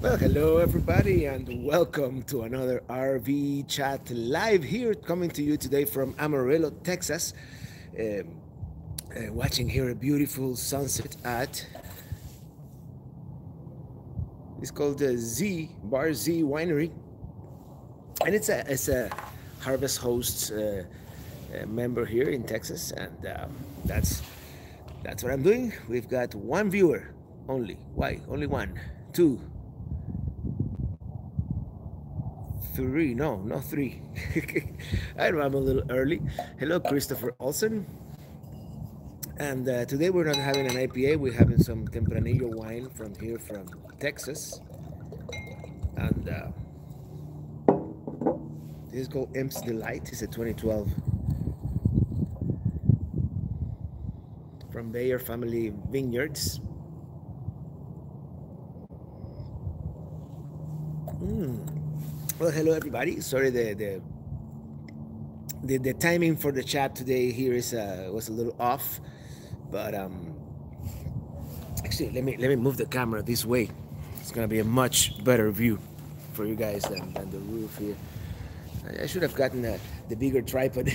Well, hello everybody, and welcome to another RV Chat live here, coming to you today from Amarillo, Texas. Um, Watching here a beautiful sunset at it's called the Bar Z Winery, and it's a Harvest Hosts member here in Texas, and that's what I'm doing. We've got one viewer only. Why? Only one, two, three. No, not three. I know I'm a little early. Hello, Christopher Olsen. And today we're not having an IPA. We're having some Tempranillo wine from here from Texas. And this is called Imp's Delight. It's a 2012 from Bayer Family Vineyards. Well, hello everybody. Sorry, the timing for the chat today here is was a little off, but actually let me move the camera this way. It's gonna be a much better view for you guys than the roof here. I should have gotten the bigger tripod.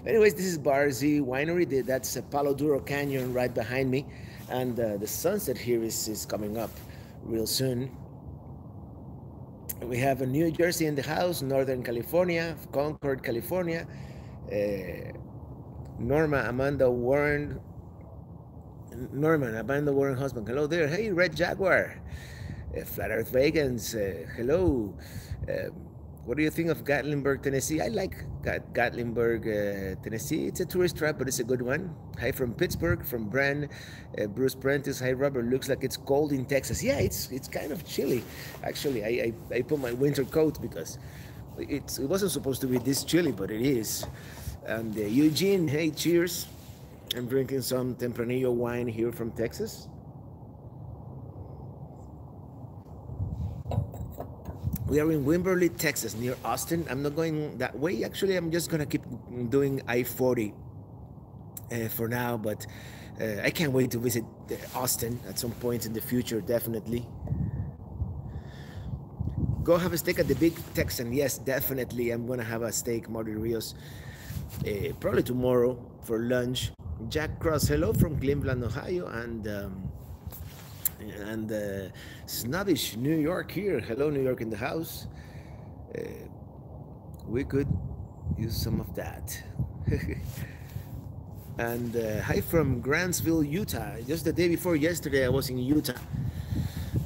Anyways, this is Bar Z Winery. That's Palo Duro Canyon right behind me, and the sunset here is coming up real soon. We have a New Jersey in the house, Northern California, Concord, California. Norman, Amanda Warren husband. Hello there. Hey, Red Jaguar. Flat Earth Vegans. Hello. What do you think of Gatlinburg, Tennessee? I like Gatlinburg, Tennessee. It's a tourist trap, but it's a good one. Hi from Pittsburgh, from Bran, Bruce Prentice. Hi, Robert. Looks like it's cold in Texas. Yeah, it's kind of chilly. Actually, I put my winter coat because it wasn't supposed to be this chilly, but it is. And Eugene, hey, cheers. I'm drinking some Tempranillo wine here from Texas. We are in Wimberley, Texas, near Austin. I'm not going that way. Actually, I'm just going to keep doing I-40 for now, but I can't wait to visit Austin at some point in the future, definitely. Go have a steak at the Big Texan. Yes, definitely. I'm going to have a steak, Marty Rios, probably tomorrow for lunch. Jack Cross, hello from Cleveland, Ohio, and snobbish New York here. Hello, New York in the house. We could use some of that. And hi from Grantsville, Utah. Just the day before yesterday, I was in Utah,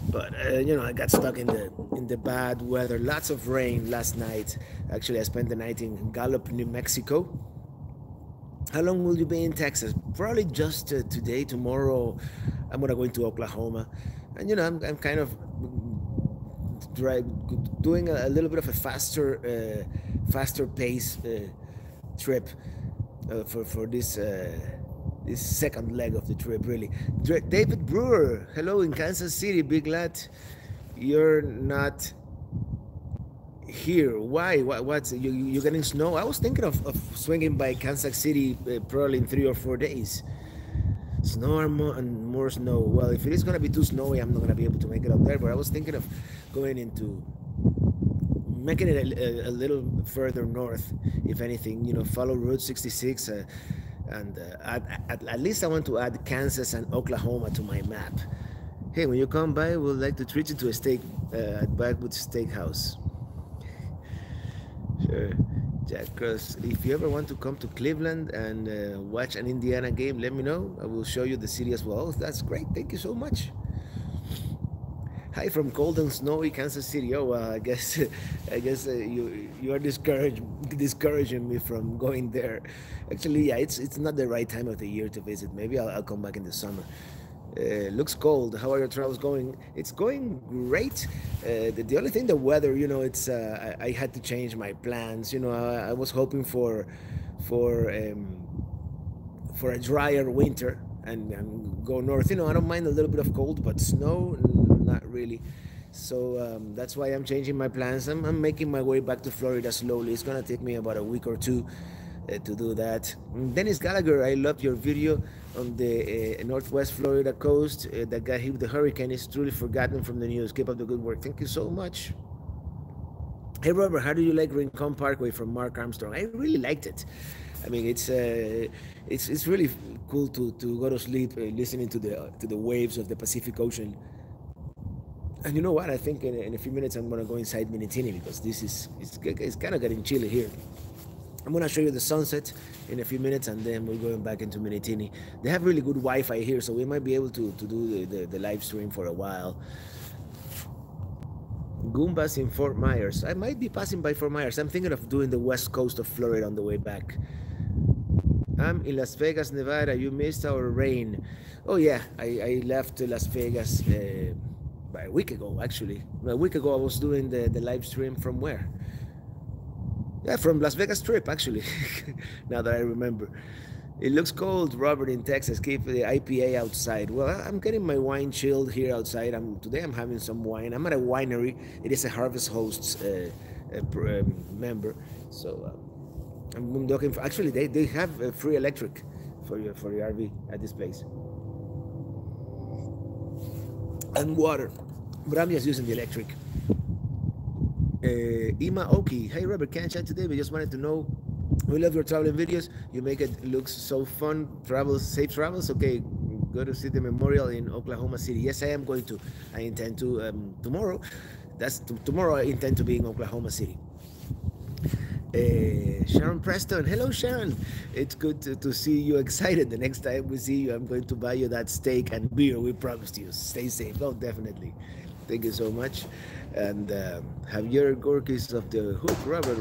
but I got stuck in the bad weather. Lots of rain last night. Actually, I spent the night in Gallup, New Mexico. How long will you be in Texas? Probably just today. Tomorrow, I'm gonna go into Oklahoma, and I'm kind of doing a little bit of a faster pace trip for this second leg of the trip. Really, David Brewer, hello in Kansas City. Big glad you're not here. Why? What's you getting snow? I was thinking of swinging by Kansas City probably in 3 or 4 days. Snow and more snow. Well, if it is gonna be too snowy, I'm not gonna be able to make it up there. But I was thinking of going into making it a little further north, if anything. Follow Route 66, and at least I want to add Kansas and Oklahoma to my map. Hey, when you come by, we'd like to treat you to a steak at Backwood Steakhouse. Sure. Jack Cross, if you ever want to come to Cleveland and watch an Indiana game, let me know. I will show you the city as well. That's great. Thank you so much. Hi from cold and snowy Kansas City. Oh, I guess you are discouraging me from going there. Actually, yeah, it's not the right time of the year to visit. Maybe I'll come back in the summer. Looks cold. How are your travels going? It's going great. The only thing, the weather, it's I had to change my plans. I was hoping for a drier winter and go north. I don't mind a little bit of cold, but snow, not really. So that's why I'm changing my plans. I'm making my way back to Florida slowly. It's gonna take me about a week or two to do that. Dennis Gallagher, I love your video on the Northwest Florida coast that got hit with the hurricane. Is truly forgotten from the news. Keep up the good work. Thank you so much. Hey Robert, how do you like Rincon Parkway from Mark Armstrong? I really liked it. I mean, it's really cool to go to sleep listening to the waves of the Pacific Ocean. And you know what? I think in a few minutes I'm gonna go inside Minitini because it's kind of getting chilly here. I'm gonna show you the sunset in a few minutes, and then we're going back into Minitini. They have really good Wi-Fi here, so we might be able to do the live stream for a while. Goombas in Fort Myers. I might be passing by Fort Myers. I'm thinking of doing the west coast of Florida on the way back. I'm in Las Vegas, Nevada. You missed our rain. Oh yeah, I left Las Vegas a week ago, actually. A week ago I was doing the live stream from where? Yeah, from Las Vegas Strip, actually. Now that I remember. It looks cold, Robert, in Texas. Keep the IPA outside. Well, I'm getting my wine chilled here outside. Today I'm having some wine. I'm at a winery. It is a Harvest Hosts member. So I'm looking for. Actually, they have free electric for your RV at this place, and water. But I'm just using the electric. Ima Oki. Hey Robert, can't chat today, but just wanted to know. We love your traveling videos. You make it look so fun. Safe travels. Okay, go to see the memorial in Oklahoma City. Yes, I am going to. I intend to tomorrow. Tomorrow. I intend to be in Oklahoma City. Sharon Preston. Hello, Sharon. It's good to see you excited. The next time we see you, I'm going to buy you that steak and beer we promised you. Stay safe. Oh, definitely. Thank you so much. And Javier Gorkis of the Hook. Robert,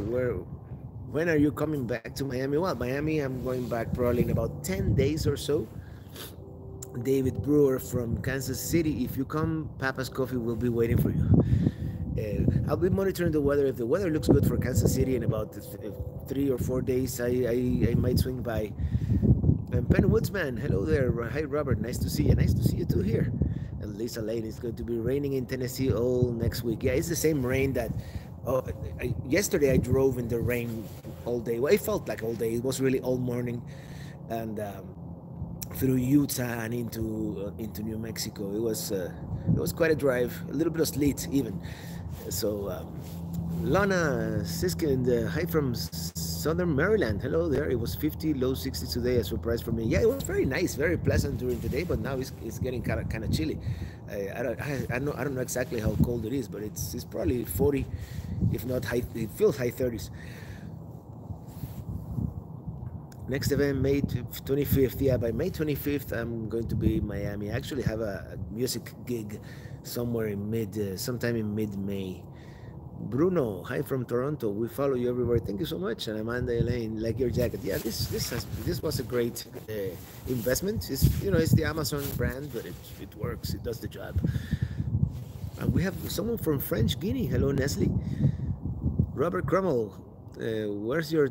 when are you coming back to Miami? Well, Miami, I'm going back probably in about 10 days or so. David Brewer from Kansas City. If you come, Papa's Coffee will be waiting for you. I'll be monitoring the weather. If the weather looks good for Kansas City in about 3 or 4 days, I might swing by. And Penn Woodsman, hello there. Hi, Robert. Nice to see you. Nice to see you too here. And Lisa Lane, it's going to be raining in Tennessee all next week. Yeah, it's the same rain that yesterday I drove in the rain all day. Well, it felt like all day. It was really all morning, and through Utah and into New Mexico. It was quite a drive. A little bit of sleet even. So Lana Siskin, hi from Southern Maryland. Hello there. It was 50, low 60 today. A surprise for me. Yeah, it was very nice, very pleasant during the day. But now it's getting kind of chilly. I don't know exactly how cold it is, but it's probably 40, if not high. It feels high 30s. Next event, May 25th. Yeah, by May 25th, I'm going to be in Miami. I actually have a music gig somewhere sometime in mid-May. Bruno, hi from Toronto. We follow you everywhere. Thank you so much. And Amanda Elaine, like your jacket. Yeah, this was a great investment. It's the Amazon brand, but it works. It does the job. And we have someone from French Guinea. Hello, Nestle. Robert Crummell, where's your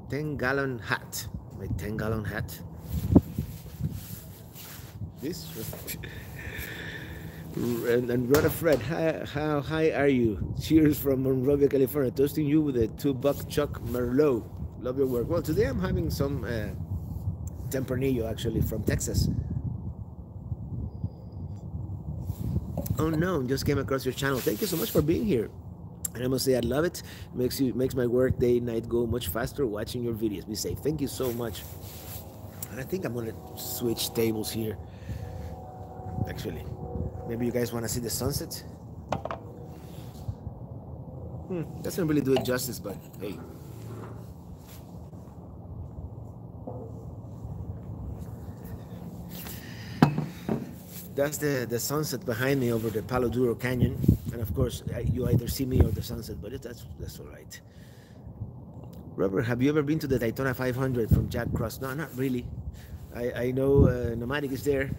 10-gallon hat? My 10-gallon hat. This. And Brother Fred, how high are you? Cheers from Monrovia, California. Toasting you with a $2 Chuck Merlot. Love your work. Well, today I'm having some Tempranillo, actually, from Texas. Oh no, just came across your channel. Thank you so much for being here. And I must say, I love it. Makes my work day and night go much faster watching your videos. Be safe. Thank you so much. And I think I'm going to switch tables here. Actually, maybe you guys want to see the sunset? Doesn't really do it justice, but hey. That's the sunset behind me over the Palo Duro Canyon. And of course, you either see me or the sunset, but that's all right. Robert, have you ever been to the Daytona 500 from Jack Cross? No, not really. I know Nomadic is there.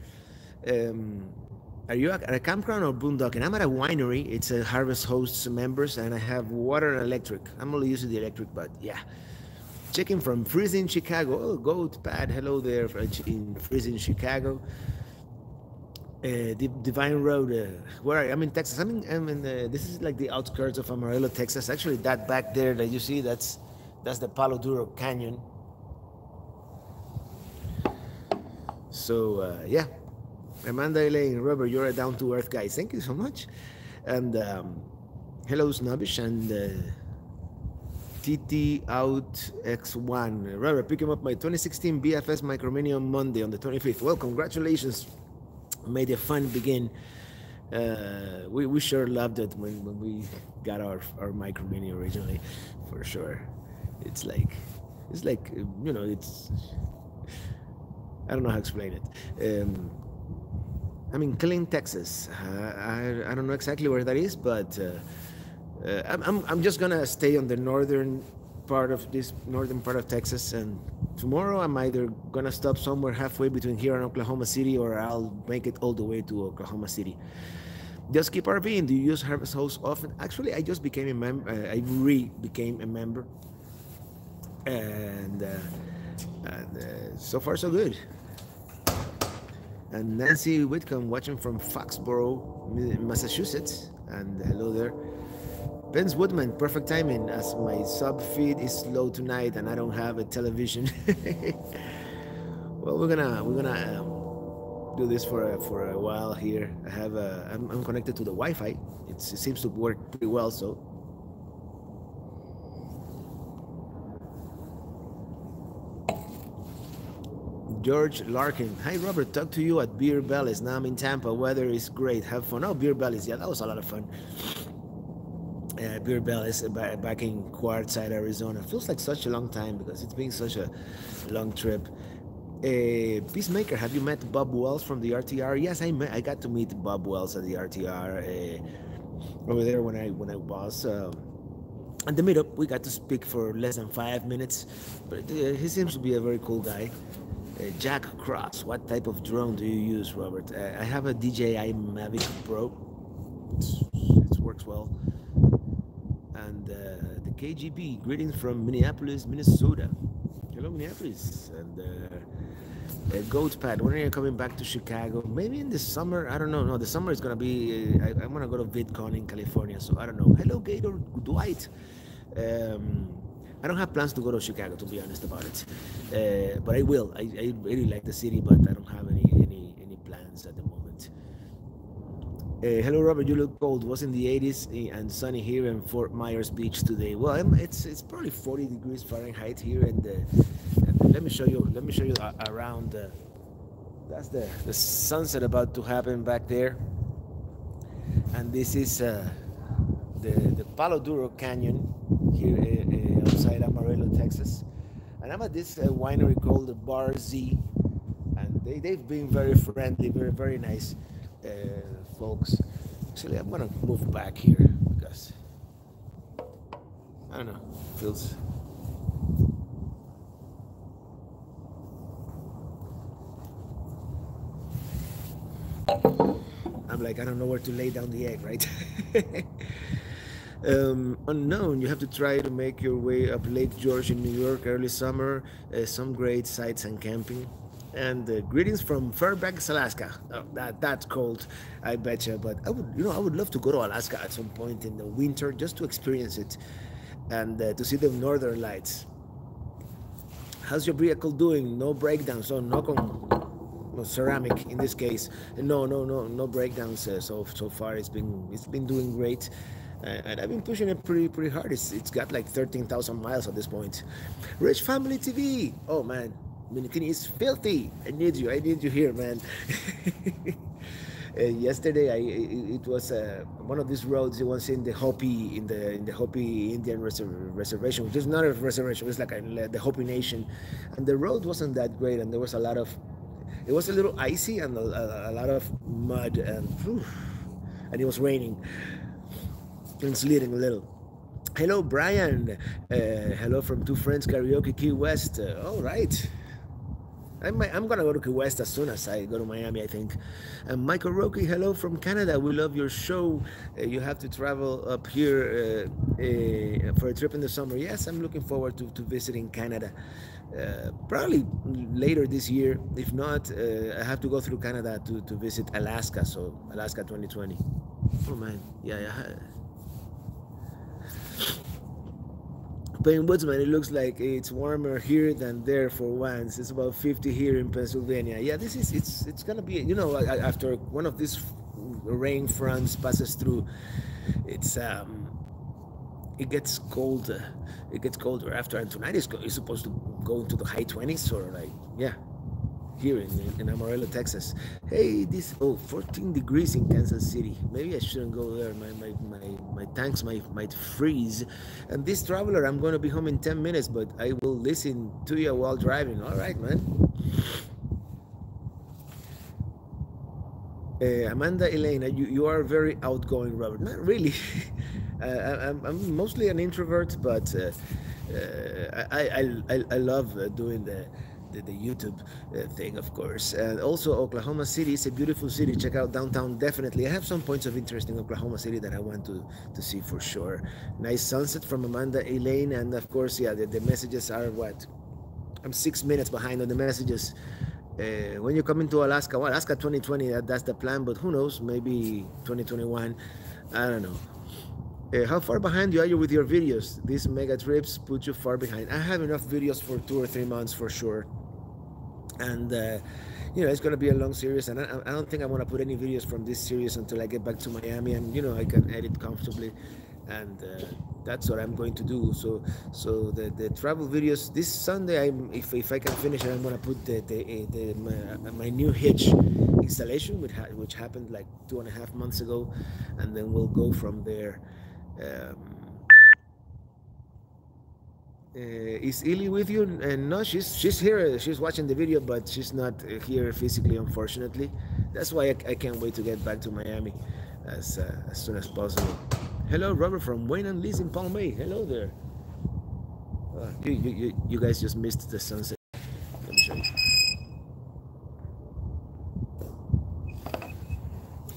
Are you at a campground or boondocking? I'm at a winery. It's a Harvest Hosts members, and I have water and electric. I'm only using the electric, but yeah. Checking from freezing Chicago. Oh, Goat Pad, hello there in freezing Chicago. Divine Road. Where are you? I'm in Texas. I'm in this is like the outskirts of Amarillo, Texas. Actually, that back there that you see, that's the Palo Duro Canyon. So yeah, Amanda Elaine, Robert, you're a down-to-earth guy. Thank you so much. And hello, Snobbish and TT out X1. Robert, picking up my 2016 BFS Micro Minnie on Monday on the 25th. Well, congratulations. May the fun begin. We sure loved it when we got our Micro Minnie originally, for sure. It's like you know, it's, I don't know how to explain it. I'm in Killeen, Texas. I don't know exactly where that is, but I'm just gonna stay on the northern part of Texas, and tomorrow I'm either gonna stop somewhere halfway between here and Oklahoma City, or I'll make it all the way to Oklahoma City. Just keep RVing. Do you use Harvest Host often? Actually, I just became a member. I became a member, and so far so good. And Nancy Whitcomb watching from Foxborough, Massachusetts, and hello there. Vince Woodman, perfect timing as my sub feed is slow tonight and I don't have a television. Well, we're gonna do this for a while here. I'm connected to the Wi-Fi. It seems to work pretty well. So George Larkin, hi Robert, talk to you at Beer Bellies. Now I'm in Tampa. Weather is great. Have fun. Oh, Beer Bellies, yeah, that was a lot of fun. Beer Bellies back in Quartzsite, Arizona. Feels like such a long time because it's been such a long trip. Peacemaker, have you met Bob Wells from the RTR? Yes, I got to meet Bob Wells at the RTR over there when I was at the meetup. We got to speak for less than 5 minutes, but he seems to be a very cool guy. Jack Cross, what type of drone do you use, Robert? I have a DJI Mavic Pro. It works well. And the KGB, greetings from Minneapolis, Minnesota. Hello, Minneapolis. And Goat Pad, when are you coming back to Chicago? Maybe in the summer. I don't know. No, the summer is gonna be. I'm gonna go to VidCon in California, so I don't know. Hello, Gator Dwight. I don't have plans to go to Chicago, to be honest about it, but I will. I really like the city, but I don't have any plans at the moment. Hello, Robert. You look cold. Was in the 80s and sunny here in Fort Myers Beach today. Well, it's probably 40 degrees Fahrenheit here, and let me show you around. That's the sunset about to happen back there, and this is the Palo Duro Canyon here outside Amarillo, Texas. And I'm at this winery called the Bar Z, and they've been very friendly, very nice folks. Actually, I'm gonna move back here because I don't know, feels. I'm like, I don't know where to lay down the egg, right? Unknown, you have to try to make your way up Lake George in New York early summer. Some great sights and camping. And greetings from Fairbanks, Alaska. Oh, that's cold, I betcha. But I would love to go to Alaska at some point in the winter just to experience it and to see the northern lights. How's your vehicle doing? No breakdowns. So knock on ceramic in this case. No breakdowns so far. It's been doing great. And I've been pushing it pretty hard. It's got like 13,000 miles at this point. Rich Family TV. Oh man, Minikini is filthy. I need you here, man. Yesterday, it was one of these roads. It was in the Hopi Indian reservation, which is not a reservation. It's like the Hopi Nation, and the road wasn't that great, and there was a lot of. It was a little icy and a lot of mud, and it was raining. It's leading a little. Hello, Brian. Hello from Two Friends Karaoke, Key West. All right. I'm gonna go to Key West as soon as I go to Miami, I think. And Michael Roki, hello from Canada. We love your show. You have to travel up here for a trip in the summer. Yes, I'm looking forward to visiting Canada. Probably later this year. If not, I have to go through Canada to visit Alaska. So Alaska 2020. Oh man, yeah. Ben Woodsman, it looks like it's warmer here than there for once. It's about 50 here in Pennsylvania. Yeah, this is it's gonna be, you know, after one of these rain fronts passes through, it's it gets cold. It gets colder after, and tonight is supposed to go into the high 20s or like, yeah, here in Amarillo, Texas. Hey, this 14 degrees in Kansas City. Maybe I shouldn't go there. My tanks might freeze. And this traveler, I'm going to be home in 10 minutes, but I will listen to you while driving. All right, man. Amanda Elena, you are very outgoing, Robert. Not really. I'm mostly an introvert, but I love doing the YouTube thing, of course. And also, Oklahoma City is a beautiful city. Check out downtown, definitely. I have some points of interest in Oklahoma City that I want to see for sure. Nice sunset from Amanda Elaine, and of course, yeah, the messages are what? I'm 6 minutes behind on the messages. When you come into Alaska, well, Alaska 2020, that's the plan, but who knows, maybe 2021, I don't know. How far behind are you with your videos? These mega trips put you far behind. I have enough videos for 2 or 3 months for sure. And, you know, it's going to be a long series, and I don't think I want to put any videos from this series until I get back to Miami, and, you know, I can edit comfortably. And that's what I'm going to do. So the travel videos this Sunday, if I can finish it, I'm gonna put my new hitch installation, which happened like 2.5 months ago, and then we'll go from there. Is Illy with you? And no, she's here. She's watching the video, but she's not here physically, unfortunately. That's why I can't wait to get back to Miami as soon as possible. Hello, Robert from Wayne and Liz in Palm Bay. Hello there. You guys just missed the sunset. Let me show you.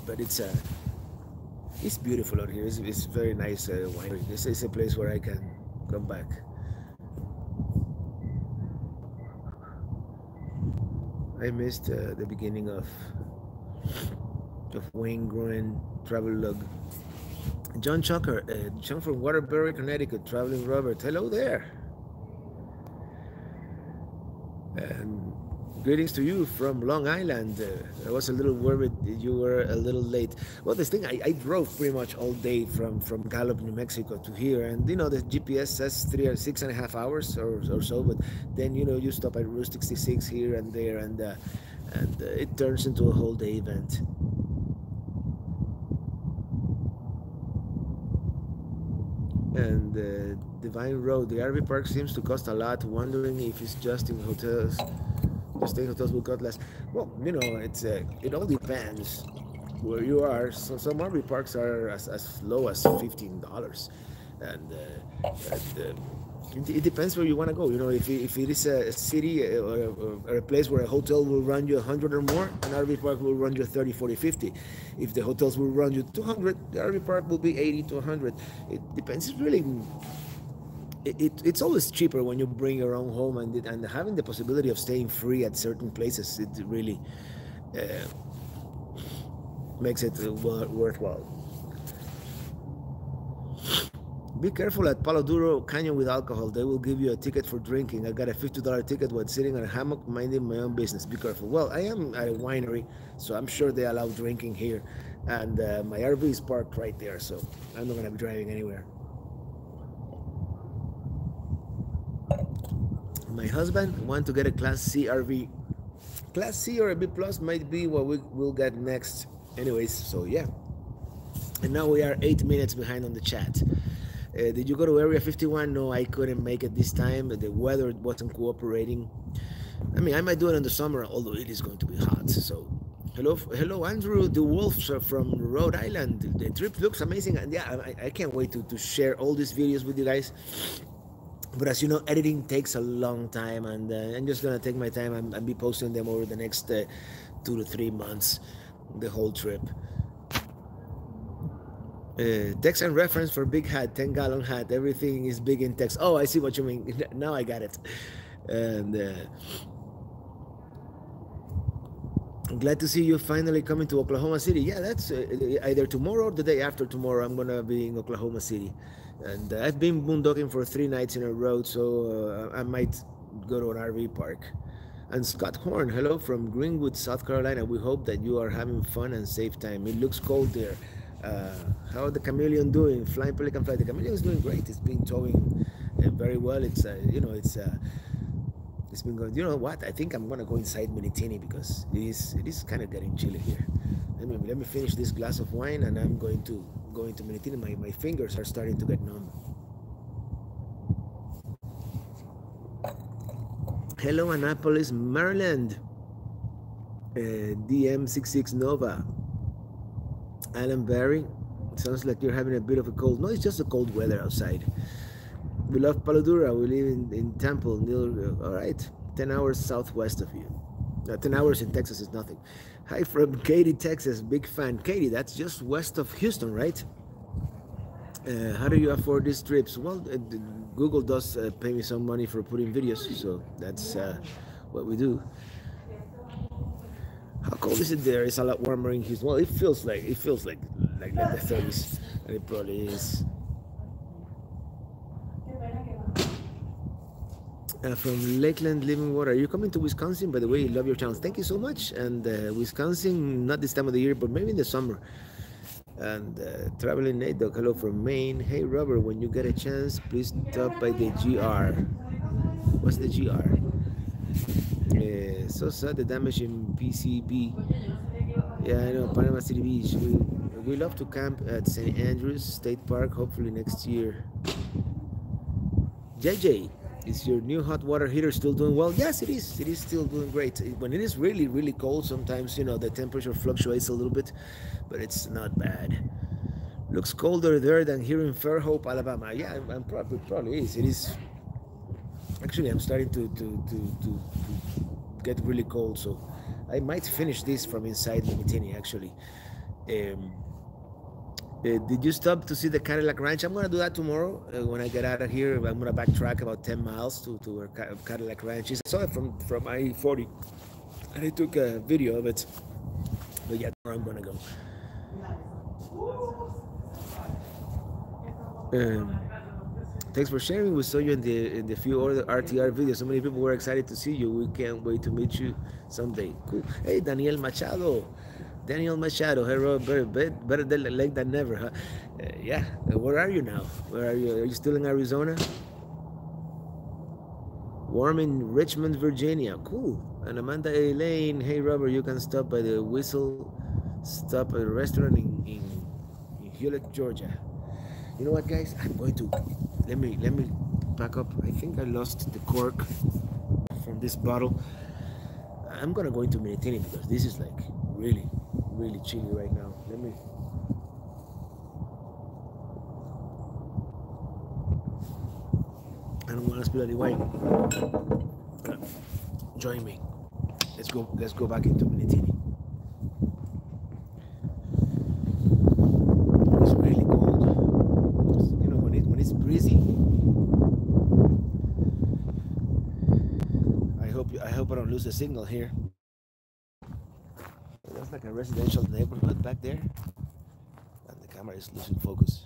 But it's beautiful out here. It's very nice winery. This is a place where I can come back. I missed the beginning of Wayne Gruen travel log. John Chucker, John from Waterbury, Connecticut, traveling Robert. Hello there. And greetings to you from Long Island. I was a little worried you were a little late. Well, this thing, I drove pretty much all day from Gallup, New Mexico to here. And, you know, the GPS says 6.5 hours or so. But then, you know, you stop at Route 66 here and there. And it turns into a whole day event. And Divine Road, the RV park seems to cost a lot. Wondering if it's just in hotels. Staying hotels will cost less. Well, you know, it all depends where you are. So some RV parks are as low as $15, and it depends where you want to go. You know, if it is a city or a place where a hotel will run you 100 or more, an RV park will run you 30, 40, 50. If the hotels will run you 200, the RV park will be 80 to 100. It depends. It's really, it's always cheaper when you bring your own home, and having the possibility of staying free at certain places, it really makes it worthwhile. Be careful at Palo Duro Canyon with alcohol. They will give you a ticket for drinking. I got a $50 ticket while sitting on a hammock minding my own business. Be careful. Well, I am at a winery, so I'm sure they allow drinking here. And my RV is parked right there, so I'm not going to be driving anywhere. My husband wants to get a Class C RV. Class C or a B Plus might be what we'll get next. Anyways, so yeah. And now we are 8 minutes behind on the chat. Did you go to Area 51? No, I couldn't make it this time. The weather wasn't cooperating. I mean, I might do it in the summer, although it is going to be hot. So, hello, Andrew the Wolf from Rhode Island. The trip looks amazing, and yeah, I can't wait to share all these videos with you guys. But as you know, editing takes a long time, and I'm just gonna take my time and be posting them over the next 2 to 3 months, the whole trip. Text and reference for big hat, 10-gallon hat. Everything is big in text. Oh, I see what you mean. Now I got it. And Glad to see you finally coming to Oklahoma City. Yeah, that's either tomorrow or the day after tomorrow. I'm gonna be in Oklahoma City, and I've been boondocking for 3 nights in a row, so I might go to an RV park. And Scott Horn, hello from Greenwood, South Carolina. We hope that you are having fun and safe time. It looks cold there. Uh, how are the chameleon doing? Flying Pelican Fly. The chameleon is doing great. It's been towing very well. It's been going. You know what? I think I'm gonna go inside Minitini because it is kind of getting chilly here. Let me finish this glass of wine and I'm going to go into Minitini. My fingers are starting to get numb. Hello, Annapolis, Maryland. DM66 Nova. Alan Barry. It sounds like you're having a bit of a cold. No, it's just the cold weather outside. We love Paladura. We live in Temple. All right, 10 hours southwest of you. 10 hours in Texas is nothing. Hi from Katy, Texas. Big fan. Katy, that's just west of Houston, right? How do you afford these trips? Well, Google does pay me some money for putting videos, so that's what we do. How cold is it there? It's a lot warmer in Houston. Well, it feels like the 30s, and it probably is. From Lakeland, Living Water. Are you coming to Wisconsin? By the way, love your channels. Thank you so much. And Wisconsin, not this time of the year, but maybe in the summer. And Traveling Nate Dog, hello from Maine. Hey Robert, when you get a chance, please stop by the GR. What's the GR? So sad the damage in PCB. Yeah, I know, Panama City Beach. We love to camp at St. Andrews State Park, hopefully next year. JJ, is your new hot water heater still doing well? Yes, it is. It is still doing great. When it is really, really cold, sometimes, the temperature fluctuates a little bit, but it's not bad. Looks colder there than here in Fairhope, Alabama. Yeah, it probably is. It is. Actually, I'm starting to get really cold, so I might finish this from inside Limitini, actually. Did you stop to see the Cadillac Ranch? I'm going to do that tomorrow when I get out of here. I'm going to backtrack about 10 miles to where Cadillac Ranch is. I saw it from I-40, and I took a video of it. But yeah, tomorrow I'm going to go. Thanks for sharing. We saw you in the few other RTR videos. So many people were excited to see you. We can't wait to meet you someday. Cool. Hey, Daniel Machado. Hey, better late than never, huh? Yeah. Where are you now? Where are you? Are you still in Arizona? Warm in Richmond, Virginia. Cool. And Amanda Elaine. Hey, Robert, you can stop by the Whistle Stop at a restaurant in Hewlett, Georgia. You know what, guys? I'm going to let me back up. I think I lost the cork from this bottle. I'm gonna go into Minitini because this is like really chilly right now. I don't want to spill any wine. Join me. Let's go back into Minitini. It's really cold. When it's breezy. I hope I don't lose the signal here. That's like a residential neighborhood back there, and the camera is losing focus.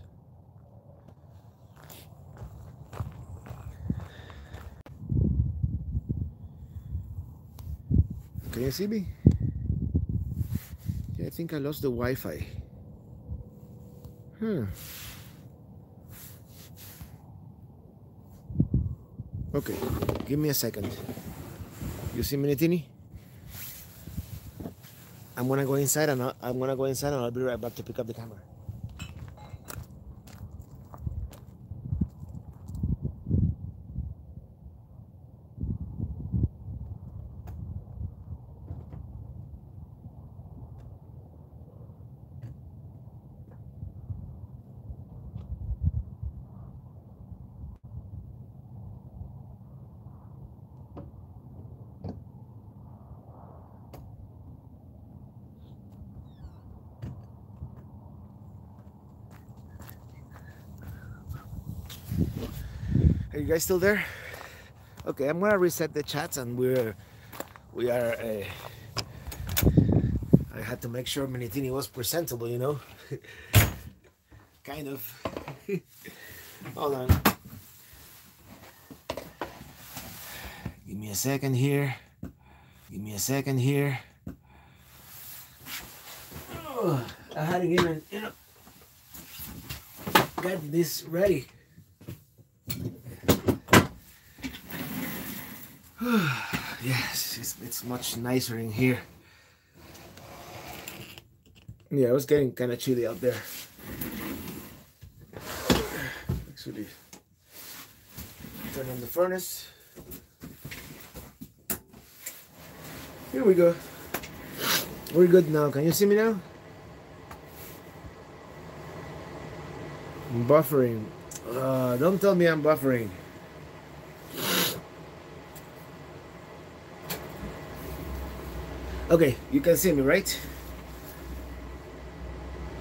Can you see me? Yeah, I think I lost the Wi-Fi. Okay, give me a second. You see Minitini? I'm gonna go inside and I'll be right back to pick up the camera. Are you guys still there? Okay, I'm gonna reset the chats, and we are had to make sure Minitini was presentable, you know. Kind of. Hold on. Give me a second here. Give me a second here. Oh, I hadn't even, you know, got this ready. Yes, it's much nicer in here. Yeah, it was getting kind of chilly out there. Actually, turn on the furnace. Here we go. We're good now. Can you see me now? I'm buffering. Don't tell me I'm buffering. Okay, you can see me, right?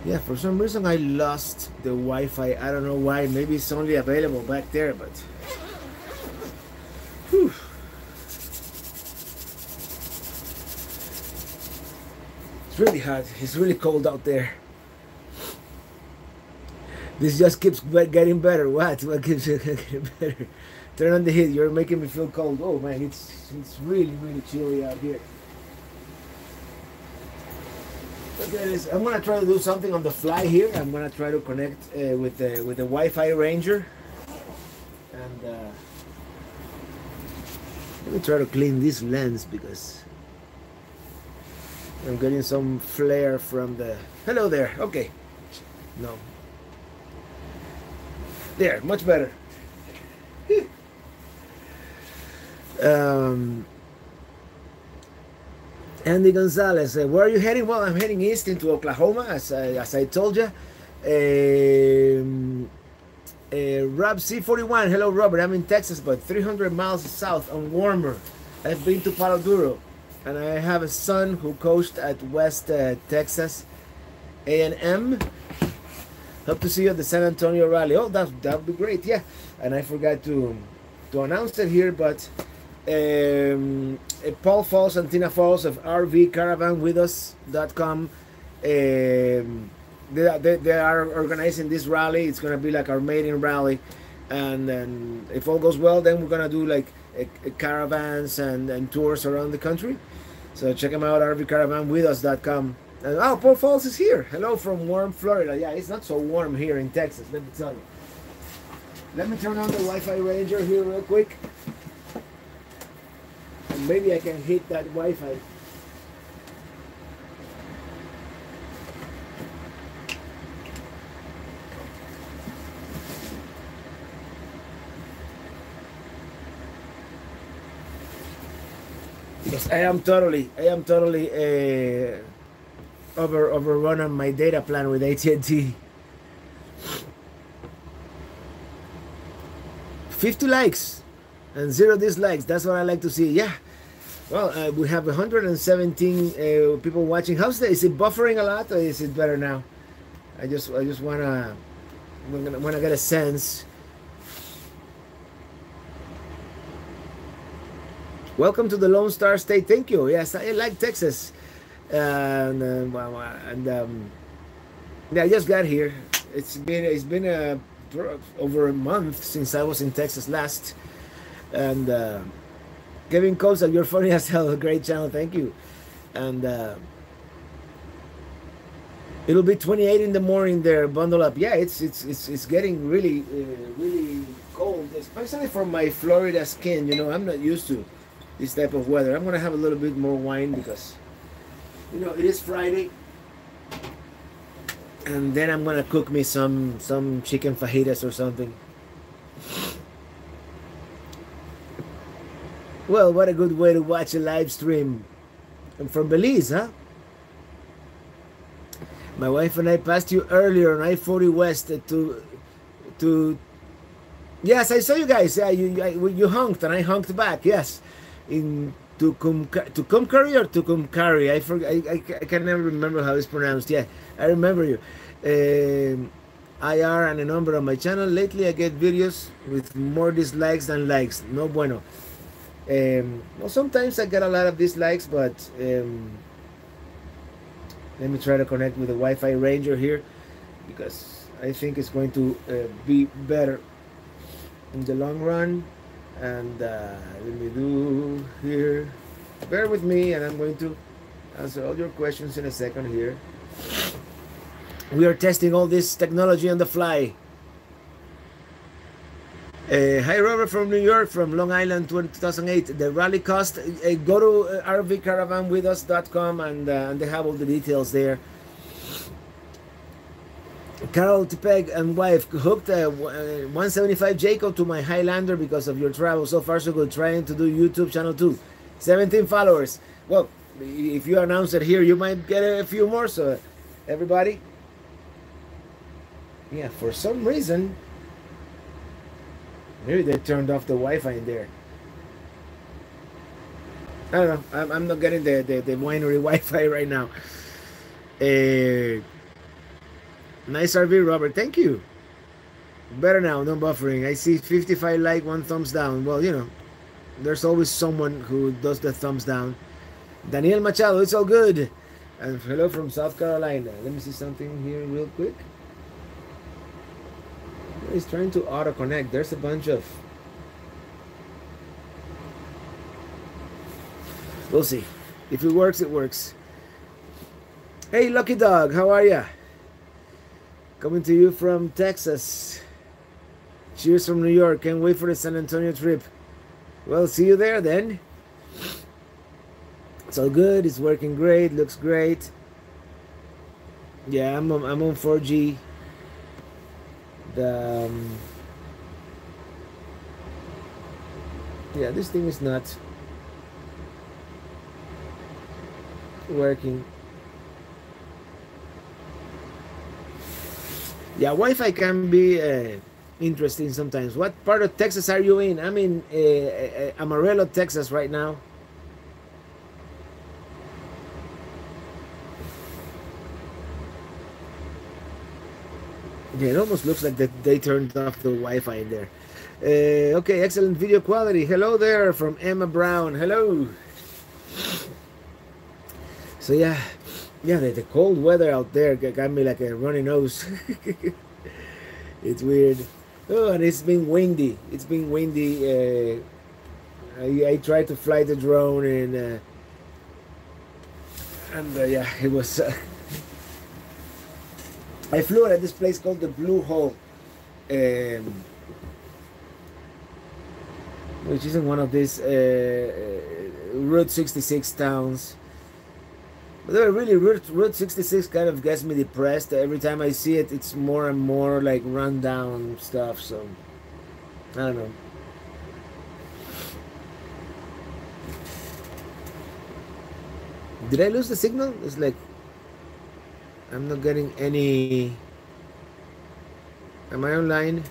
Yeah, for some reason I lost the Wi-Fi. I don't know why. Maybe it's only available back there, but... Whew. It's really hot. It's really cold out there. This just keeps getting better. What keeps getting better? Turn on the heat. You're making me feel cold. Oh man, it's really chilly out here. Look at this. I'm gonna try to do something on the fly here. I'm gonna try to connect with the WiFiRanger, and let me try to clean this lens because I'm getting some flare from the. Hello there. Okay. No. There, much better. Andy Gonzalez, where are you heading? Well, I'm heading east into Oklahoma, as I told you. Rob C41, hello Robert, I'm in Texas, but 300 miles south on warmer. I've been to Palo Duro, and I have a son who coached at West Texas A&M. Hope to see you at the San Antonio rally. Oh, that would be great, yeah. And I forgot to announce it here, but Paul Falls and Tina Falls of RVCaravanWithUs.com. They are organizing this rally. It's gonna be like our maiden rally, and then if all goes well, then we're gonna do like caravans and tours around the country. So check them out, RVCaravanWithUs.com. And oh, Paul Falls is here. Hello from warm Florida. Yeah, it's not so warm here in Texas, let me tell you. Let me turn on the WiFiRanger here real quick. And maybe I can hit that Wi-Fi. Because I am totally overrun on my data plan with AT&T. 50 likes and 0 dislikes. That's what I like to see. Yeah. Well, we have 117 people watching. How's that? Is it buffering a lot, or is it better now? I just wanna get a sense. Welcome to the Lone Star State. Thank you. Yes, I like Texas. Yeah, I just got here. It's been over a month since I was in Texas last, and Kevin Cosa, you're funny as hell. Great channel, thank you. And it'll be 28 in the morning there. Bundle up. Yeah, it's getting really cold, especially for my Florida skin. You know, I'm not used to this type of weather. I'm gonna have a little bit more wine because, you know, it is Friday, and then I'm gonna cook me some chicken fajitas or something. Well, what a good way to watch a live stream. I'm from Belize, huh? My wife and I passed you earlier on I-40 West to. Yes, I saw you guys. Yeah, you honked and I honked back. Yes, in Tucumcari or Tucumcari. I can never remember how it's pronounced. Yeah, I remember you. IR and a number on my channel. Lately, I get videos with more dislikes than likes. No bueno. Well, sometimes I get a lot of dislikes, but Let me try to connect with the WiFiRanger here, because I think it's going to be better in the long run. And let me do here. Bear with me, and I'm going to answer all your questions in a second here. We are testing all this technology on the fly. Hi Robert from New York, from Long Island, 2008. The rally cost, go to rvcaravanwithus.com, and they have all the details there. Carol Tipeg and wife hooked 175 Jacob to my Highlander because of your travel. So far so good. Trying to do YouTube channel too. 17 followers. Well, if you announce it here, you might get a few more. So everybody, yeah, for some reason, maybe they turned off the Wi-Fi in there. I don't know. I'm not getting the winery Wi-Fi right now. Nice RV, Robert. Thank you. Better now. No buffering. I see 55 like, 1 thumbs down. Well, you know, there's always someone who does the thumbs down. Daniel Machado, it's all good. And hello from South Carolina. Let me see something here real quick. He's trying to auto connect. There's a bunch of... We'll see. If it works, it works. Hey, Lucky Dog, how are ya? Coming to you from Texas. Cheers from New York. Can't wait for the San Antonio trip. Well, see you there then. It's all good. It's working great. Looks great. Yeah, I'm on 4G. Yeah, this thing is not working. Yeah, Wi-Fi can be interesting sometimes. What part of Texas are you in? I'm in Amarillo, Texas right now. Yeah, it almost looks like that they turned off the Wi-Fi in there. Okay, excellent video quality. Hello there from Emma Brown. Hello. So yeah, the cold weather out there got me like a runny nose. It's weird. Oh, and it's been windy. It's been windy. I tried to fly the drone, and yeah, it was. I flew at this place called the Blue Hole, which isn't one of these Route 66 towns. But really, Route 66 kind of gets me depressed. Every time I see it, it's more and more like rundown stuff. So, I don't know. Did I lose the signal? It's like I'm not getting any. Am I online?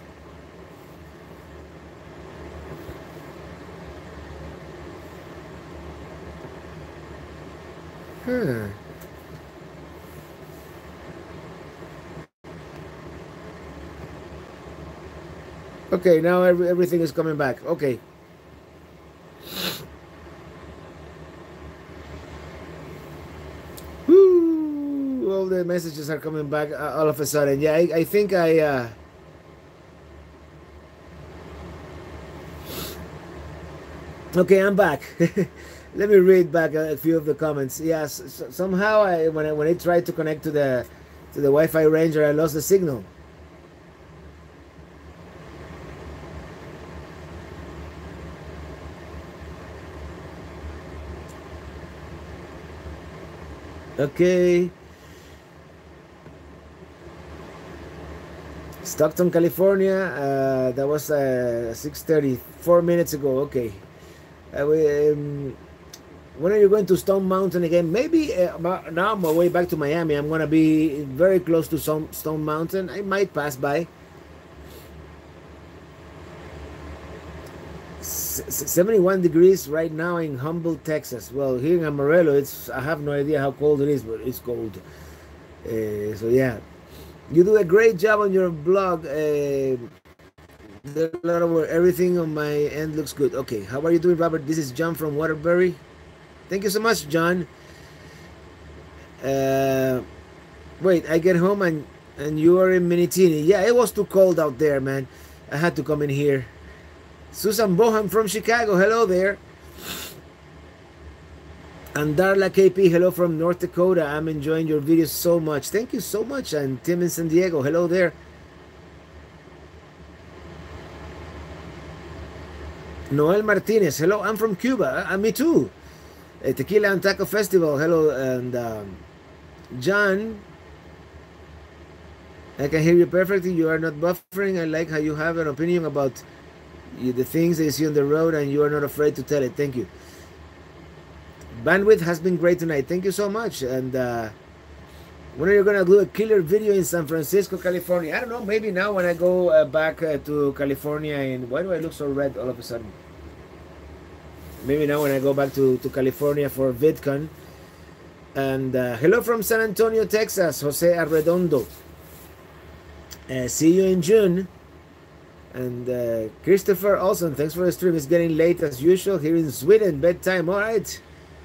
Huh. Okay, now everything is coming back. Okay. Woo! All the messages are coming back all of a sudden. Yeah, I think I... Okay, I'm back. Let me read back a few of the comments. Yes, somehow when I tried to connect to the WiFiRanger, I lost the signal. Okay. Stockton, California. That was 6:30, 4 minutes ago. Okay. When are you going to Stone Mountain again? Maybe now on my way back to Miami. I'm gonna be very close to Stone Mountain. I might pass by. 71 degrees right now in Humboldt, Texas. Well, here in Amarillo, I have no idea how cold it is, but it's cold. So yeah, you do a great job on your blog. Everything on my end looks good. Okay, how are you doing, Robert? This is John from Waterbury. Thank you so much, John. Uh, Wait, I get home and you are in Minitini. Yeah, it was too cold out there, man. I had to come in here. Susan Bohan from Chicago. Hello there. And Darla KP, hello from North Dakota. I'm enjoying your videos so much. Thank you so much. And Tim in San Diego, hello there. Noel Martinez, hello. I'm from Cuba. Me too. Tequila and Taco Festival, hello. And John, I can hear you perfectly. You are not buffering. I like how you have an opinion about the things that you see on the road and you are not afraid to tell it. Thank you. Bandwidth has been great tonight. Thank you so much. And when are you going to do a killer video in San Francisco, California? I don't know. Maybe now when I go back to California. And why do I look so red all of a sudden? Maybe now when I go back to California for VidCon. And hello from San Antonio, Texas, Jose Arredondo. See you in June. And Christopher Olson, thanks for the stream. It's getting late as usual here in Sweden. Bedtime. All right.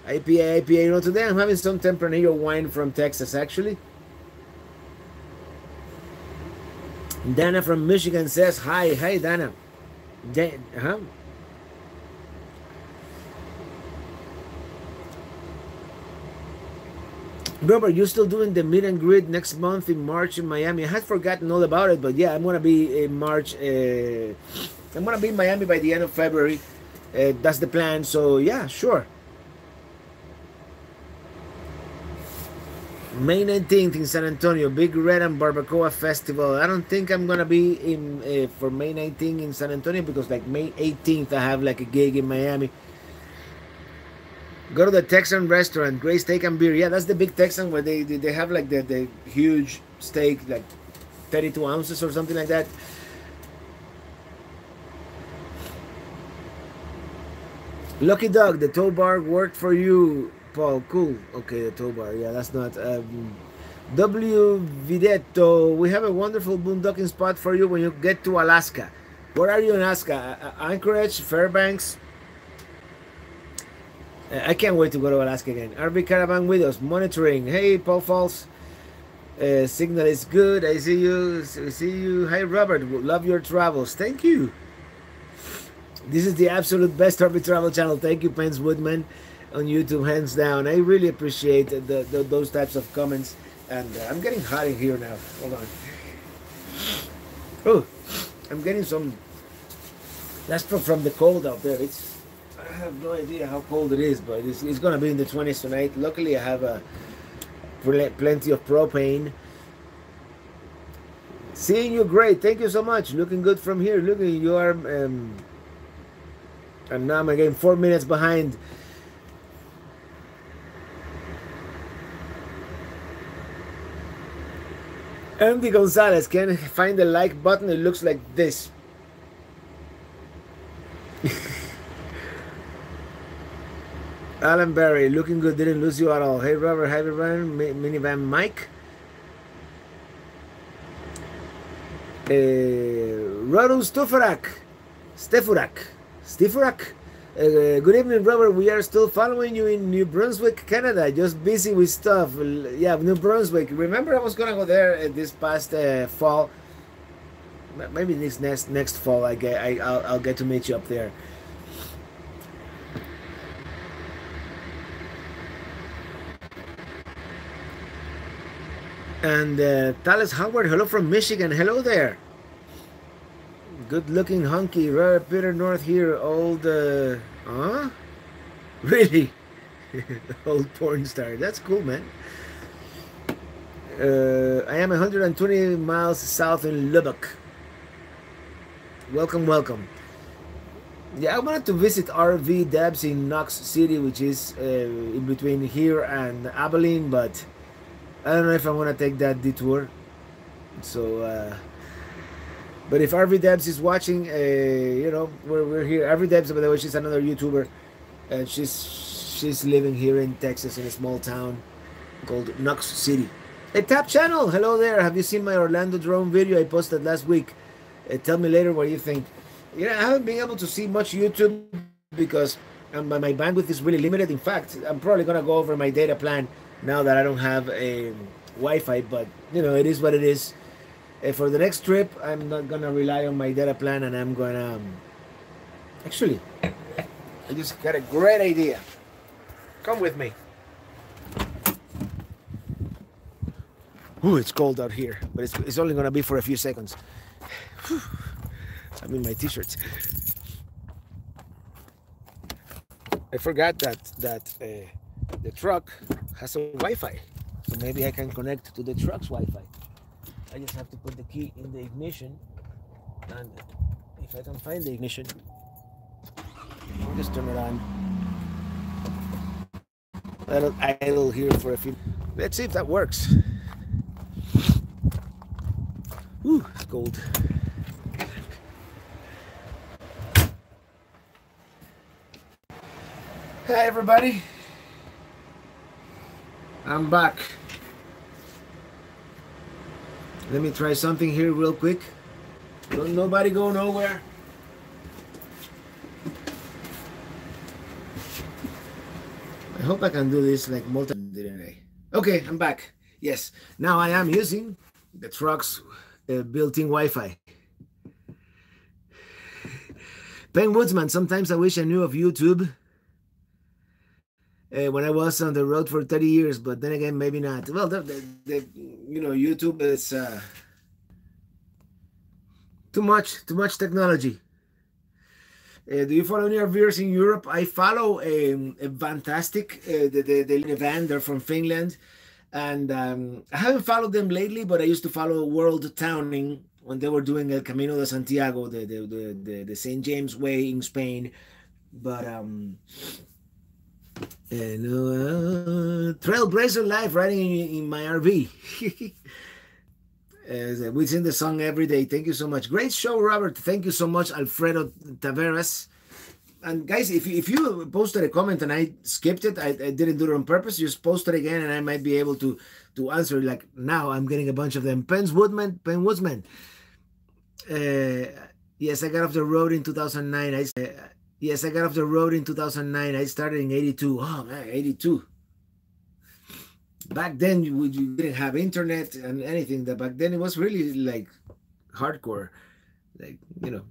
IPA. You know, today I'm having some Tempranillo wine from Texas, actually. Dana from Michigan says hi. Hi, Dana. Robert, you're still doing the meet and greet next month in March in Miami. I had forgotten all about it, but yeah, I'm gonna be in March. I'm gonna be in Miami by the end of February. That's the plan. So yeah, sure. May 19th in San Antonio, Big Red and Barbacoa Festival. I don't think I'm gonna be in for May 19th in San Antonio because like May 18th I have like a gig in Miami. Go to the Texan restaurant, great steak and beer. Yeah, that's the big Texan where they have like the huge steak, like 32 ounces or something like that. Lucky Dog, the tow bar worked for you, Paul. Cool. Okay, the tow bar. Yeah, that's not. W. Videtto, we have a wonderful boondocking spot for you when you get to Alaska. Where are you in Alaska? Anchorage, Fairbanks? I can't wait to go to Alaska again. RV Caravan Widows, monitoring. Hey, Paul Falls. Signal is good. I see you. Hi, Robert. Love your travels. Thank you. This is the absolute best RV travel channel. Thank you, Pence Woodman, on YouTube, hands down. I really appreciate those types of comments. And I'm getting hot in here now. Hold on. Oh, I'm getting some. That's from the cold out there. I have no idea how cold it is, but it's going to be in the 20s tonight. Luckily, I have plenty of propane. Seeing you great. Thank you so much. Looking good from here. Looking, you are... and now I'm again 4 minutes behind. Andy Gonzalez, can find the like button. It looks like this. Alan Barry, looking good, didn't lose you at all. Hey Robert, hi everyone, Minivan Mike. Rodu Stefurak. Good evening, Robert. We are still following you in New Brunswick, Canada. Just busy with stuff. Yeah, New Brunswick. Remember, I was gonna go there this past fall. Maybe this next fall. I'll get to meet you up there. And Thales Howard, hello from Michigan. Hello there. Good looking hunky. Robert Peter North here. Old, Really? Old porn star. That's cool, man. I am 120 miles south in Lubbock. Welcome. Yeah, I wanted to visit RV Debs in Knox City, which is in between here and Abilene, but I don't know if I want to take that detour. So, but if RV Debs is watching, you know, we're here. RV Debs, by the way, she's another YouTuber, and she's living here in Texas in a small town called Knox City. Hey, Tap Channel, hello there. Have you seen my Orlando drone video I posted last week? Tell me later what you think. You know, I haven't been able to see much YouTube because my bandwidth is really limited. In fact, I'm probably gonna go over my data plan now that I don't have a Wi-Fi, but you know, it is what it is. For the next trip, I'm not gonna rely on my data plan, and I'm gonna actually, I just got a great idea. Come with me. Ooh, it's cold out here, but it's only gonna be for a few seconds. I'm in my t-shirts. I forgot that the truck has a Wi-Fi, so maybe I can connect to the truck's Wi-Fi. I just have to put the key in the ignition, and if I can find the ignition, I'll just turn it on. Let it idle here for a few. Let's see if that works. Ooh, it's cold. Hi everybody, I'm back. Let me try something here real quick. Don't nobody go nowhere. I hope I can do this like multiple times, didn't I? Okay, I'm back. Yes, now I am using the truck's built-in Wi-Fi. Ben Woodsman, sometimes I wish I knew of YouTube when I was on the road for 30 years, but then again, maybe not. Well, you know, YouTube is too much technology. Do you follow any viewers in Europe? I follow a fantastic, the van. They're from Finland, and I haven't followed them lately, but I used to follow World Towning when they were doing El Camino de Santiago, the St. James Way in Spain. But Trailblazer Live riding in my RV. We sing the song every day. Thank you so much. Great show, Robert. Thank you so much, Alfredo Taveras. And guys, if you posted a comment and I skipped it, I didn't do it on purpose. Just post it again, and I might be able to answer. Like now, I'm getting a bunch of them. Ben Woodsman. Yes, I got off the road in 2009. Yes, I got off the road in 2009. I started in 82. Oh man, 82. Back then you didn't have internet and anything. That back then it was really like hardcore. Like, you know,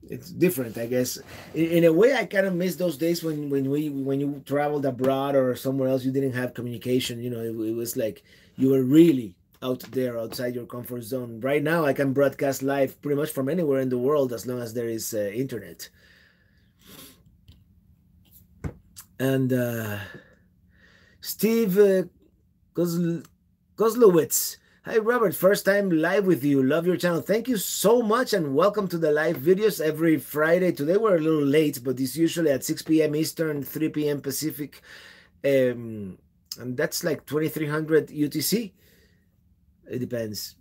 it's different, I guess. In a way, I kind of miss those days when you traveled abroad or somewhere else. You didn't have communication. You know, it was like you were really out there outside your comfort zone. Right now, I can broadcast live pretty much from anywhere in the world as long as there is internet. And Steve Kozlowitz. Hi Robert, first time live with you. Love your channel. Thank you so much and welcome to the live videos every Friday. Today we're a little late, but it's usually at 6 p.m. Eastern, 3 p.m. Pacific. And that's like 2300 UTC. It depends.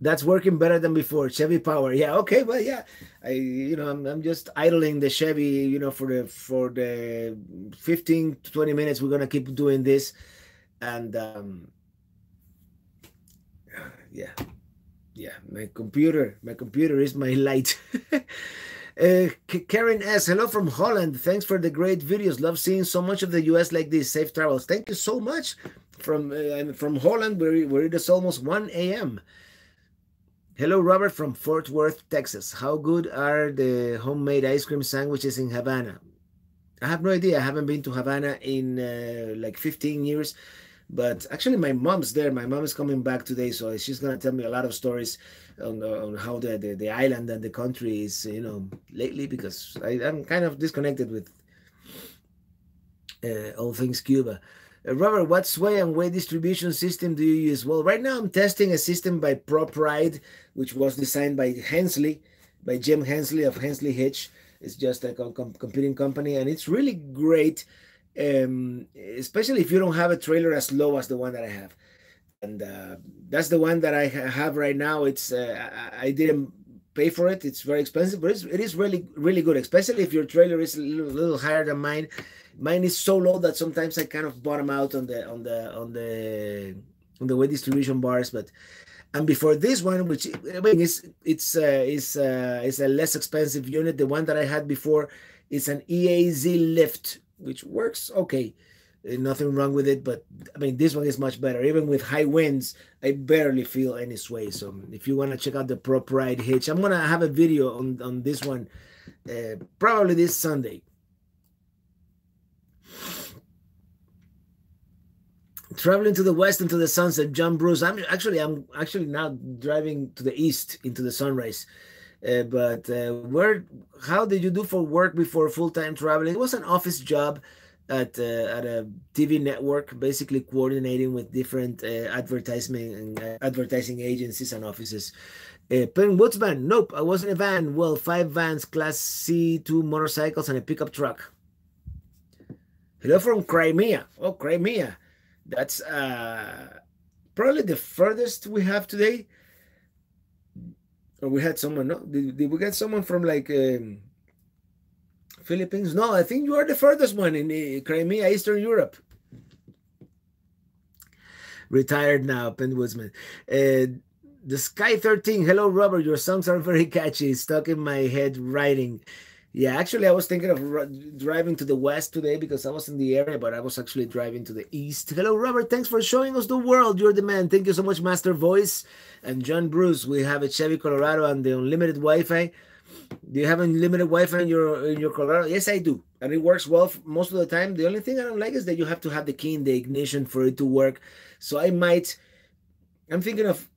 That's working better than before. Chevy Power. Yeah, okay, well, yeah. I'm just idling the Chevy, you know, for the 15 to 20 minutes we're gonna keep doing this. And yeah, my computer is my light. Karen S, hello from Holland. Thanks for the great videos. Love seeing so much of the US like this. Safe travels. Thank you so much. I'm from Holland, where it is almost 1 a.m. Hello, Robert from Fort Worth, Texas. How good are the homemade ice cream sandwiches in Havana? I have no idea. I haven't been to Havana in like 15 years. But actually, my mom's there. My mom is coming back today, so she's gonna tell me a lot of stories on how the island and the country is, you know, lately, because I'm kind of disconnected with all things Cuba. Robert, what sway and weight distribution system do you use? Well, right now I'm testing a system by PropRide, which was designed by Hensley, by Jim Hensley of Hensley Hitch. It's just a competing company, and it's really great, especially if you don't have a trailer as low as the one that I have. And that's the one that I have right now. It's I didn't pay for it. It's very expensive, but it is really, really good, especially if your trailer is a little higher than mine. Mine is so low that sometimes I kind of bottom out on the weight distribution bars. And before this one, which I mean is a less expensive unit. The one that I had before is an EAZ lift, which works okay. Nothing wrong with it, but I mean, this one is much better. Even with high winds, I barely feel any sway. So if you want to check out the Pro Pride hitch, I'm gonna have a video on this one probably this Sunday. Traveling to the west into the sunset, John Bruce. I'm actually now driving to the east into the sunrise. How did you do for work before full-time traveling? It was an office job at a TV network, basically coordinating with different advertising agencies and offices. Pen Woodsman, nope, I was in a van. Well, 5 vans, Class C, 2 motorcycles, and a pickup truck. Hello from Crimea. Oh, Crimea. That's probably the furthest we have today. Or we had someone, no? Did we get someone from like Philippines? No, I think you are the furthest one in Crimea, Eastern Europe. Retired now, Pen Woodsman. The Sky 13, hello Robert, your songs are very catchy, stuck in my head writing. Yeah, actually I was thinking of driving to the west today because I was in the area, but I was actually driving to the east. Hello Robert, thanks for showing us the world. You're the man. Thank you so much, Master Voice. And John Bruce, we have a Chevy Colorado and the unlimited Wi-Fi. Do you have unlimited Wi-Fi in your Colorado? Yes, I do. And it works well most of the time. The only thing I don't like is that you have to have the key in the ignition for it to work. So I'm thinking of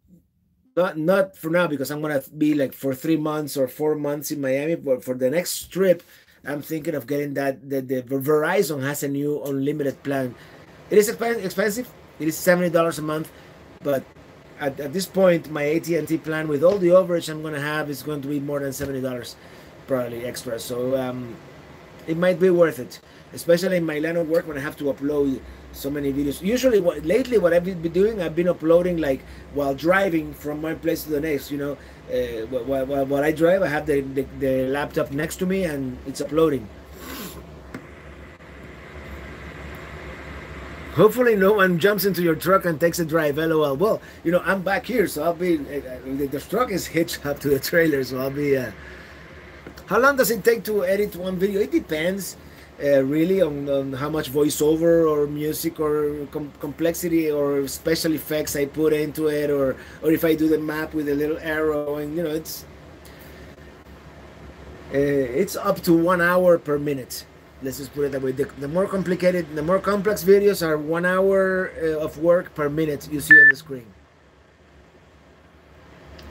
not for now because I'm gonna be like for 3 months or 4 months in Miami, but for the next trip, I'm thinking of getting that. The Verizon has a new unlimited plan. It is expensive. It is $70 a month, but at this point, my AT&T plan with all the overage I'm gonna have is going to be more than $70, probably extra. So it might be worth it, especially in my line of work when I have to upload so many videos. Usually, lately what I've been doing, I've been uploading like while driving from one place to the next. You know, while I drive, I have the laptop next to me and it's uploading. Hopefully no one jumps into your truck and takes a drive, LOL. Well, you know, I'm back here, so I'll be, the truck is hitched up to the trailer, so I'll be, how long does it take to edit one video? It depends, really, on how much voiceover or music or complexity or special effects I put into it, or if I do the map with a little arrow, and, you know, it's up to 1 hour per minute. Let's just put it that way. The more complicated, the more complex videos are 1 hour of work per minute you see on the screen.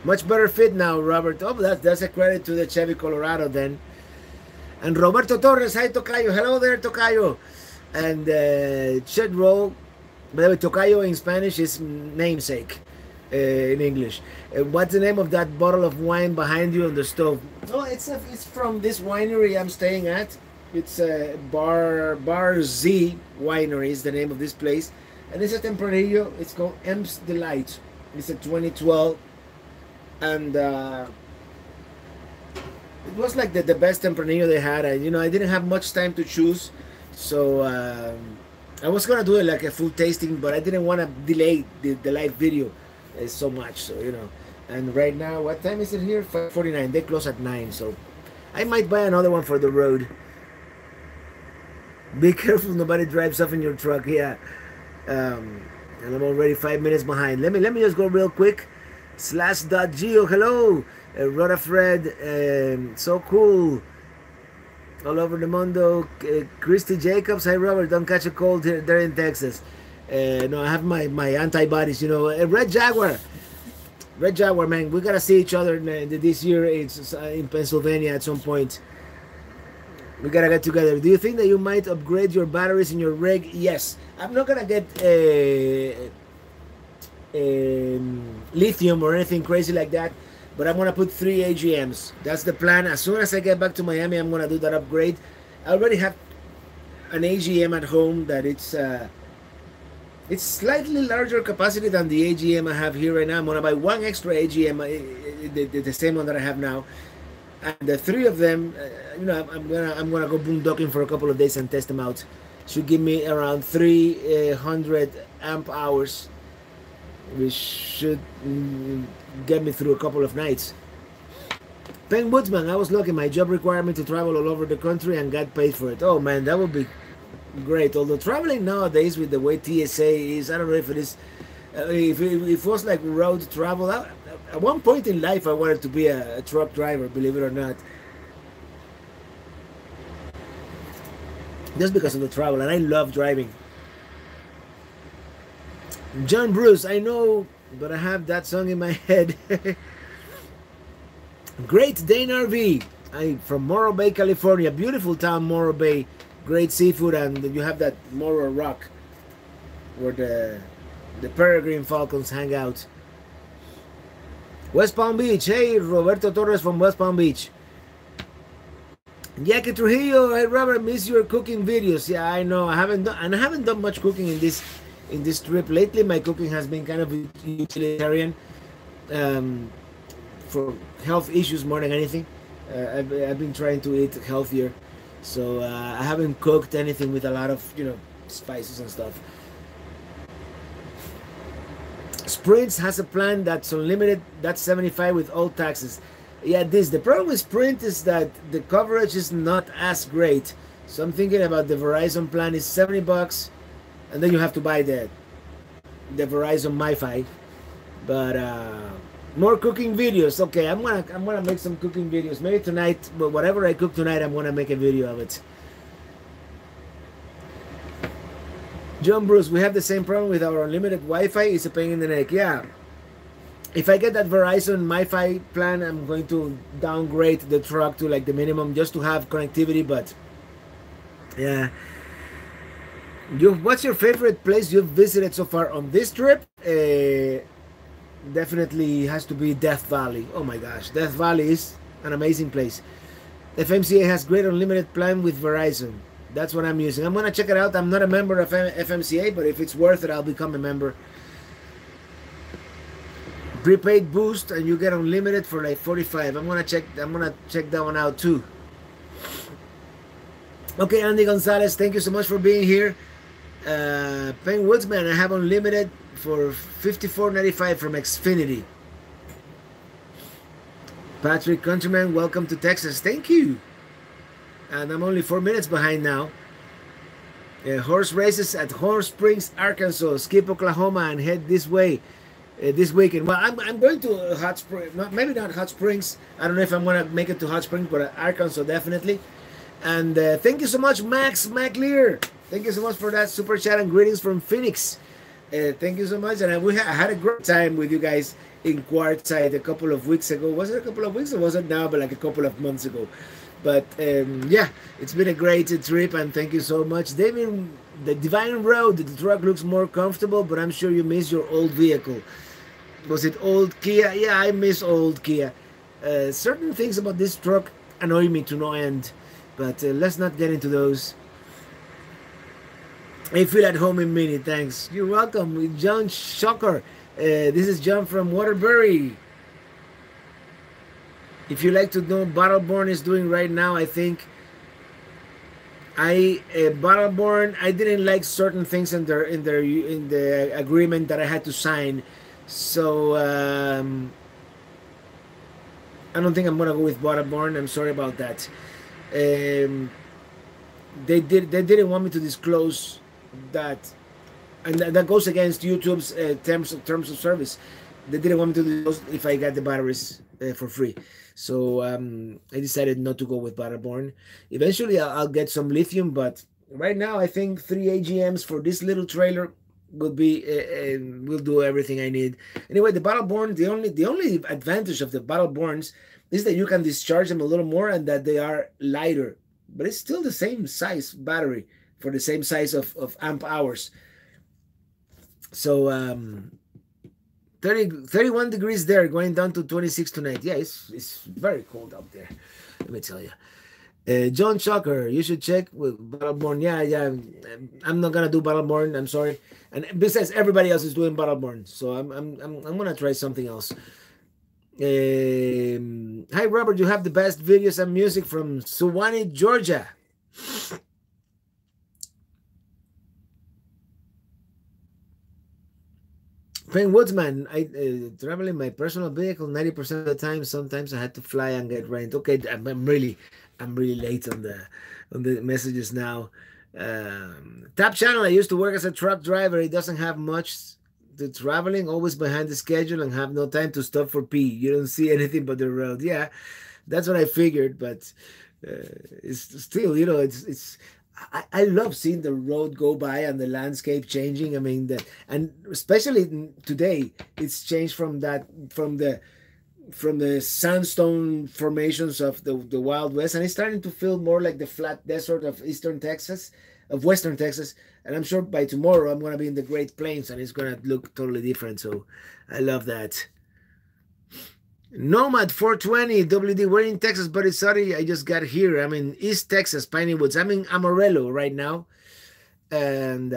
Much better fit now, Robert. Oh, that's a credit to the Chevy Colorado then. And Roberto Torres, hi Tocayo. Hello there, Tocayo. And Chet Roll, by the way, Tocayo in Spanish is namesake in English. What's the name of that bottle of wine behind you on the stove? Oh, it's from this winery I'm staying at. It's a Bar Z Winery is the name of this place, and it's a Tempranillo. It's called M's Delight. It's a 2012, and it was like the best Tempranillo they had. And you know, I didn't have much time to choose, so I was gonna do it like a full tasting, but I didn't want to delay the live video so much. So you know, and right now, what time is it here? 5:49. They close at 9, so I might buy another one for the road. Be careful, nobody drives off in your truck. Yeah, and I'm already 5 minutes behind. Let me just go real quick. /.geo, hello, Rhoda Fred, so cool. All over the mundo. Christy Jacobs, hi Robert. Don't catch a cold here there in Texas. No, I have my antibodies. You know, Red Jaguar, man. We gotta see each other this year. It's in Pennsylvania at some point. We gotta get together. Do you think that you might upgrade your batteries in your rig? Yes. I'm not gonna get lithium or anything crazy like that, but I'm gonna put 3 AGMs. That's the plan. As soon as I get back to Miami, I'm gonna do that upgrade. I already have an AGM at home that it's slightly larger capacity than the AGM I have here right now. I'm gonna buy 1 extra AGM, the same one that I have now. And the 3 of them, you know, I'm gonna go boondocking for a couple of days and test them out. Should give me around 300 amp hours, which should get me through a couple of nights. Pen Woodsman, I was lucky. My job required me to travel all over the country and got paid for it. Oh man, that would great. Although traveling nowadays with the way TSA is, I don't know if it is, if it was like road travel. At one point in life, I wanted to be a truck driver, believe it or not, just because of the travel, and I love driving. John Bruce, I know, but I have that song in my head. Great Dane RV. From Morro Bay, California. Beautiful town, Morro Bay. Great seafood, and you have that Morro Rock where the peregrine falcons hang out. West Palm Beach. Hey, Roberto Torres from West Palm Beach. Jackie Trujillo. Hey, Robert, miss your cooking videos. Yeah, I know. I haven't done much cooking in this trip lately. My cooking has been kind of utilitarian. For health issues more than anything. I've been trying to eat healthier, so I haven't cooked anything with a lot of spices and stuff. Sprint has a plan that's unlimited. That's 75 with all taxes. Yeah, the problem with Sprint is that the coverage is not as great. So I'm thinking about the Verizon plan is $70, and then you have to buy the Verizon MiFi. But more cooking videos. Okay, I'm gonna make some cooking videos. Maybe tonight, but whatever I cook tonight, I'm gonna make a video of it. John Bruce, we have the same problem with our unlimited Wi-Fi. It's a pain in the neck. Yeah. If I get that Verizon MiFi plan, I'm going to downgrade the truck to like the minimum just to have connectivity. But yeah. What's your favorite place you've visited so far on this trip? Definitely has to be Death Valley. Oh my gosh, Death Valley is an amazing place. FMCA has great unlimited plan with Verizon. That's what I'm using. I'm gonna check it out. I'm not a member of FMCA, but if it's worth it, I'll become a member. Prepaid boost, and you get unlimited for like 45. I'm gonna check that one out too. Okay, Andy Gonzalez, thank you so much for being here. Penn Woodsman, I have unlimited for $54.95 from Xfinity. Patrick Countryman, welcome to Texas. Thank you. And I'm only 4 minutes behind now. Horse races at Horse Springs, Arkansas. Skip Oklahoma and head this way this weekend. Well, I'm going to Hot Springs. Maybe not Hot Springs. I don't know if I'm going to make it to Hot Springs, but Arkansas definitely. And thank you so much, Max McLear. Thank you so much for that super chat and greetings from Phoenix. Thank you so much. And I had a great time with you guys in Quartzsite a couple of weeks ago. Was it a couple of weeks or was it now? But like a couple of months ago. But yeah, it's been a great trip and thank you so much. David, the Divine Road, the truck looks more comfortable, but I'm sure you miss your old vehicle. Was it old Kia? Yeah, I miss old Kia. Certain things about this truck annoy me to no end, but let's not get into those. I feel at home in Mini, thanks. You're welcome. With John Shocker. This is John from Waterbury. If you like to know Battleborn is doing right now, I think Battleborn, I didn't like certain things in the agreement that I had to sign, so I don't think I'm gonna go with Battleborn. I'm sorry about that. They didn't want me to disclose that, and that goes against YouTube's terms of service. They didn't want me to disclose if I got the batteries for free. So I decided not to go with Battleborn. Eventually, I'll get some lithium, but right now I think 3 AGMs for this little trailer will do everything I need. Anyway, the Battleborn, the only advantage of the Battleborns is that you can discharge them a little more and that they are lighter, but it's still the same size battery for the same size of amp hours. So 31 degrees there, going down to 26 tonight. Yeah, it's very cold out there, let me tell you. John Shocker, you should check with Battleborn. Yeah, I'm not gonna do Battleborn, I'm sorry. And besides, everybody else is doing Battleborn, so I'm gonna try something else. Hi Robert, you have the best videos and music from Suwanee, Georgia. Penn Woodsman, I travel in my personal vehicle 90% of the time. Sometimes I had to fly and get rent. Okay, I'm really late on the messages now. Top channel. I used to work as a truck driver. It doesn't have much to traveling, always behind the schedule, and have no time to stop for pee. You don't see anything but the road. Yeah, that's what I figured. But it's still, it's. I love seeing the road go by and the landscape changing. I mean that, and especially today, it's changed from the sandstone formations of the Wild West, and it's starting to feel more like the flat desert of Western Texas. And I'm sure by tomorrow I'm gonna be in the Great Plains, and it's gonna look totally different. So I love that. Nomad 420 WD. We're in Texas, buddy. Sorry, I just got here. I'm in East Texas, Piney Woods. I'm in Amarillo right now, and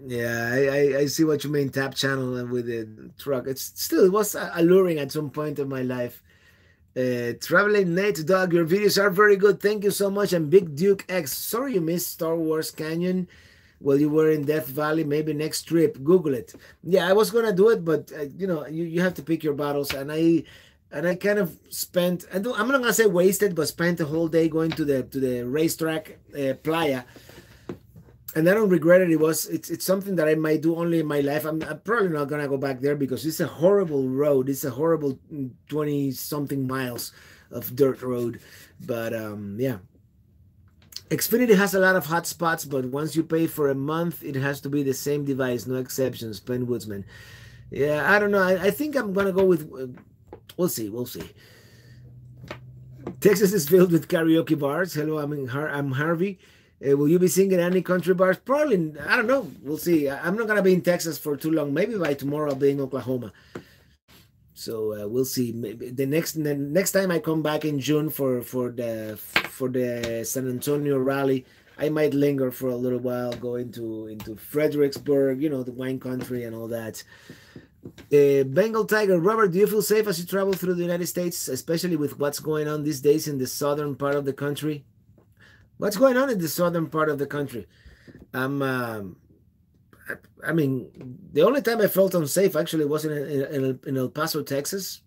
yeah, I see what you mean. Tap channel and with the truck. It was alluring at some point of my life. Traveling Nate Dog, your videos are very good. Thank you so much. And Big Duke X. Sorry you missed Star Wars Canyon while you were in Death Valley. Maybe next trip. Google it. Yeah, I was gonna do it, but you have to pick your battles. And I kind of spent. I'm not gonna say wasted, but spent the whole day going to the racetrack, Playa. And I don't regret it. It's something that I might do only in my life. I'm probably not gonna go back there because it's a horrible road. It's a horrible 20-something miles of dirt road. But yeah, Xfinity has a lot of hot spots, but once you pay for a month, it has to be the same device, no exceptions. Penn Woodsman. Yeah, I don't know. I think I'm gonna go with. We'll see. We'll see. Texas is filled with karaoke bars. Hello, I'm Harvey. Will you be singing any country bars? Probably. I don't know. We'll see. I'm not gonna be in Texas for too long. Maybe by tomorrow I'll be in Oklahoma. So we'll see. Maybe the next time I come back in June for the San Antonio rally, I might linger for a little while, go into Fredericksburg, the wine country and all that. Bengal Tiger, Robert, do you feel safe as you travel through the United States, especially with what's going on these days in the southern part of the country? What's going on in the southern part of the country? I mean, the only time I felt unsafe actually was in El Paso, Texas.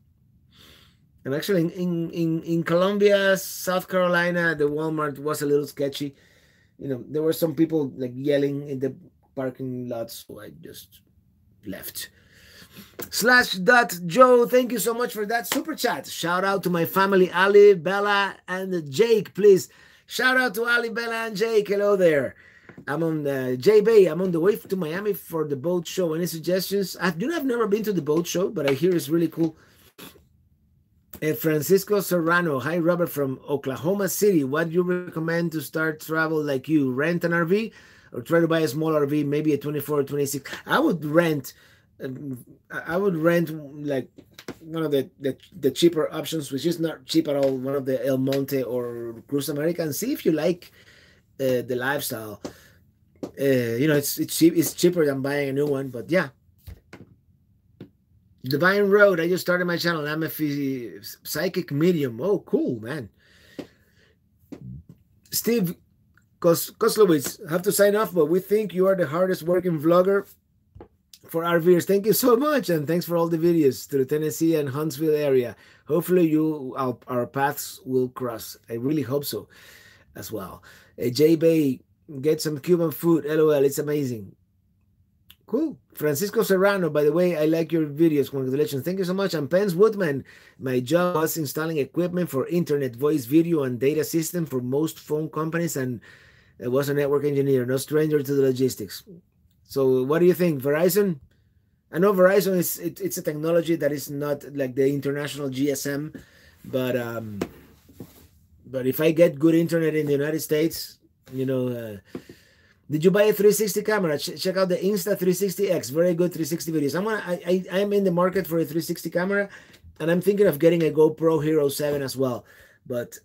And actually in Columbia, South Carolina, the Walmart was a little sketchy. There were some people like yelling in the parking lot, so I just left. /Joe, thank you so much for that super chat. Shout out to my family, Ali, Bella, and Jake, please. Shout out to Ali, Bella, and Jake. Hello there. I'm on J-Bay. I'm on the way to Miami for the boat show. Any suggestions? I've never been to the boat show, but I hear it's really cool. Francisco Serrano. Hi, Robert from Oklahoma City. What do you recommend to start travel like you? Rent an RV or try to buy a small RV, maybe a 24 or 26? I would rent like one of the cheaper options, which is not cheap at all, one of the El Monte or Cruz America, and see if you like the lifestyle. It's cheap. It's cheaper than buying a new one, but yeah. Divine Road. I just started my channel. I'm a psychic medium. Oh, cool, man. Steve Koslowitz, have to sign off, but we think you are the hardest working vlogger for RVers. Thank you so much, and thanks for all the videos through Tennessee and Huntsville area. Hopefully our paths will cross. I really hope so as well. J-Bay, get some Cuban food. LOL, it's amazing. Cool. Francisco Serrano, by the way, I like your videos. Congratulations. Thank you so much. I'm Pence Woodman. My job was installing equipment for internet, voice, video, and data system for most phone companies, and I was a network engineer, no stranger to the logistics. So what do you think? Verizon? I know Verizon it's a technology that is not like the international GSM, but if I get good internet in the United States, did you buy a 360 camera? Check out the Insta360X. Very good 360 videos. I'm in the market for a 360 camera, and I'm thinking of getting a GoPro Hero 7 as well. But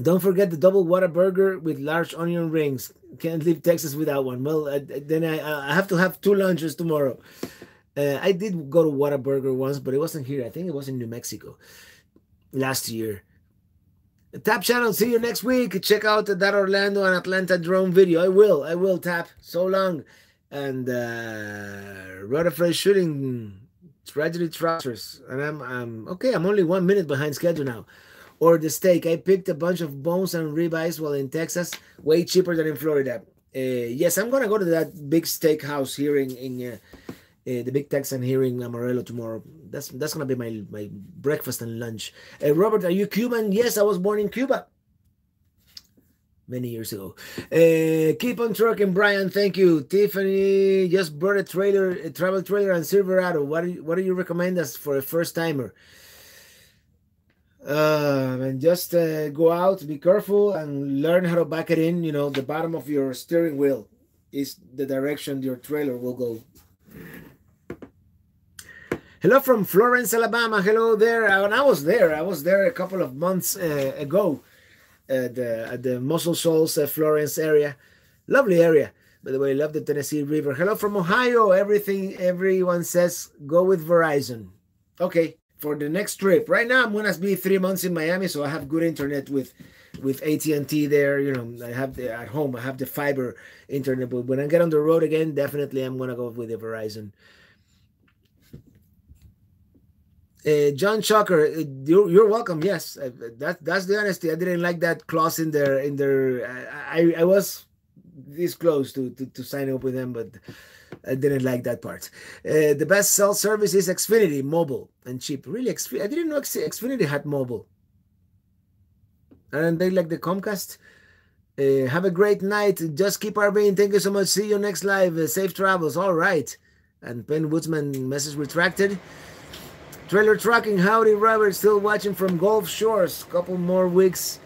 don't forget the double Whataburger with large onion rings. Can't leave Texas without one. Well, then I have to have 2 lunches tomorrow. I did go to Whataburger once, but it wasn't here. I think it was in New Mexico last year. Tap channel, see you next week. Check out that Orlando and Atlanta drone video. I will, Tap. So long. And Rutherford shooting Tragedy trousers, and I'm okay. I'm only 1 minute behind schedule now. Or the steak. I picked a bunch of bones and ribeyes while in Texas, way cheaper than in Florida. Yes, I'm gonna go to that big steak house here in the Big Texan here in Amarillo tomorrow. That's gonna be my breakfast and lunch. Robert, are you Cuban? Yes, I was born in Cuba many years ago. Keep on trucking, Brian. Thank you. Tiffany just brought a travel trailer, and Silverado. What do you recommend us for a first timer? And just go out, be careful, and learn how to back it in. You know, the bottom of your steering wheel is the direction your trailer will go. Hello from Florence, Alabama. Hello there. And I was there a couple of months ago at the Muscle Shoals, Florence area. Lovely area. By the way, love the Tennessee River. Hello from Ohio. Everyone says go with Verizon. Okay, for the next trip. Right now, I'm gonna be 3 months in Miami, so I have good internet with AT&T there. You know, I have at home. I have the fiber internet. But when I get on the road again, definitely I'm gonna go with the Verizon. John Chucker, you're welcome. Yes, that's the honesty. I didn't like that clause in there. I was this close to signing up with them, but I didn't like that part. The best cell service is Xfinity, mobile and cheap. Really, I didn't know Xfinity had mobile. Aren't they like the Comcast? Have a great night. Just keep RVing. Thank you so much. See you next live. Safe travels. All right. And Penn Woodsman message retracted. Trailer trucking, howdy Robert, still watching from Gulf Shores. Couple more weeks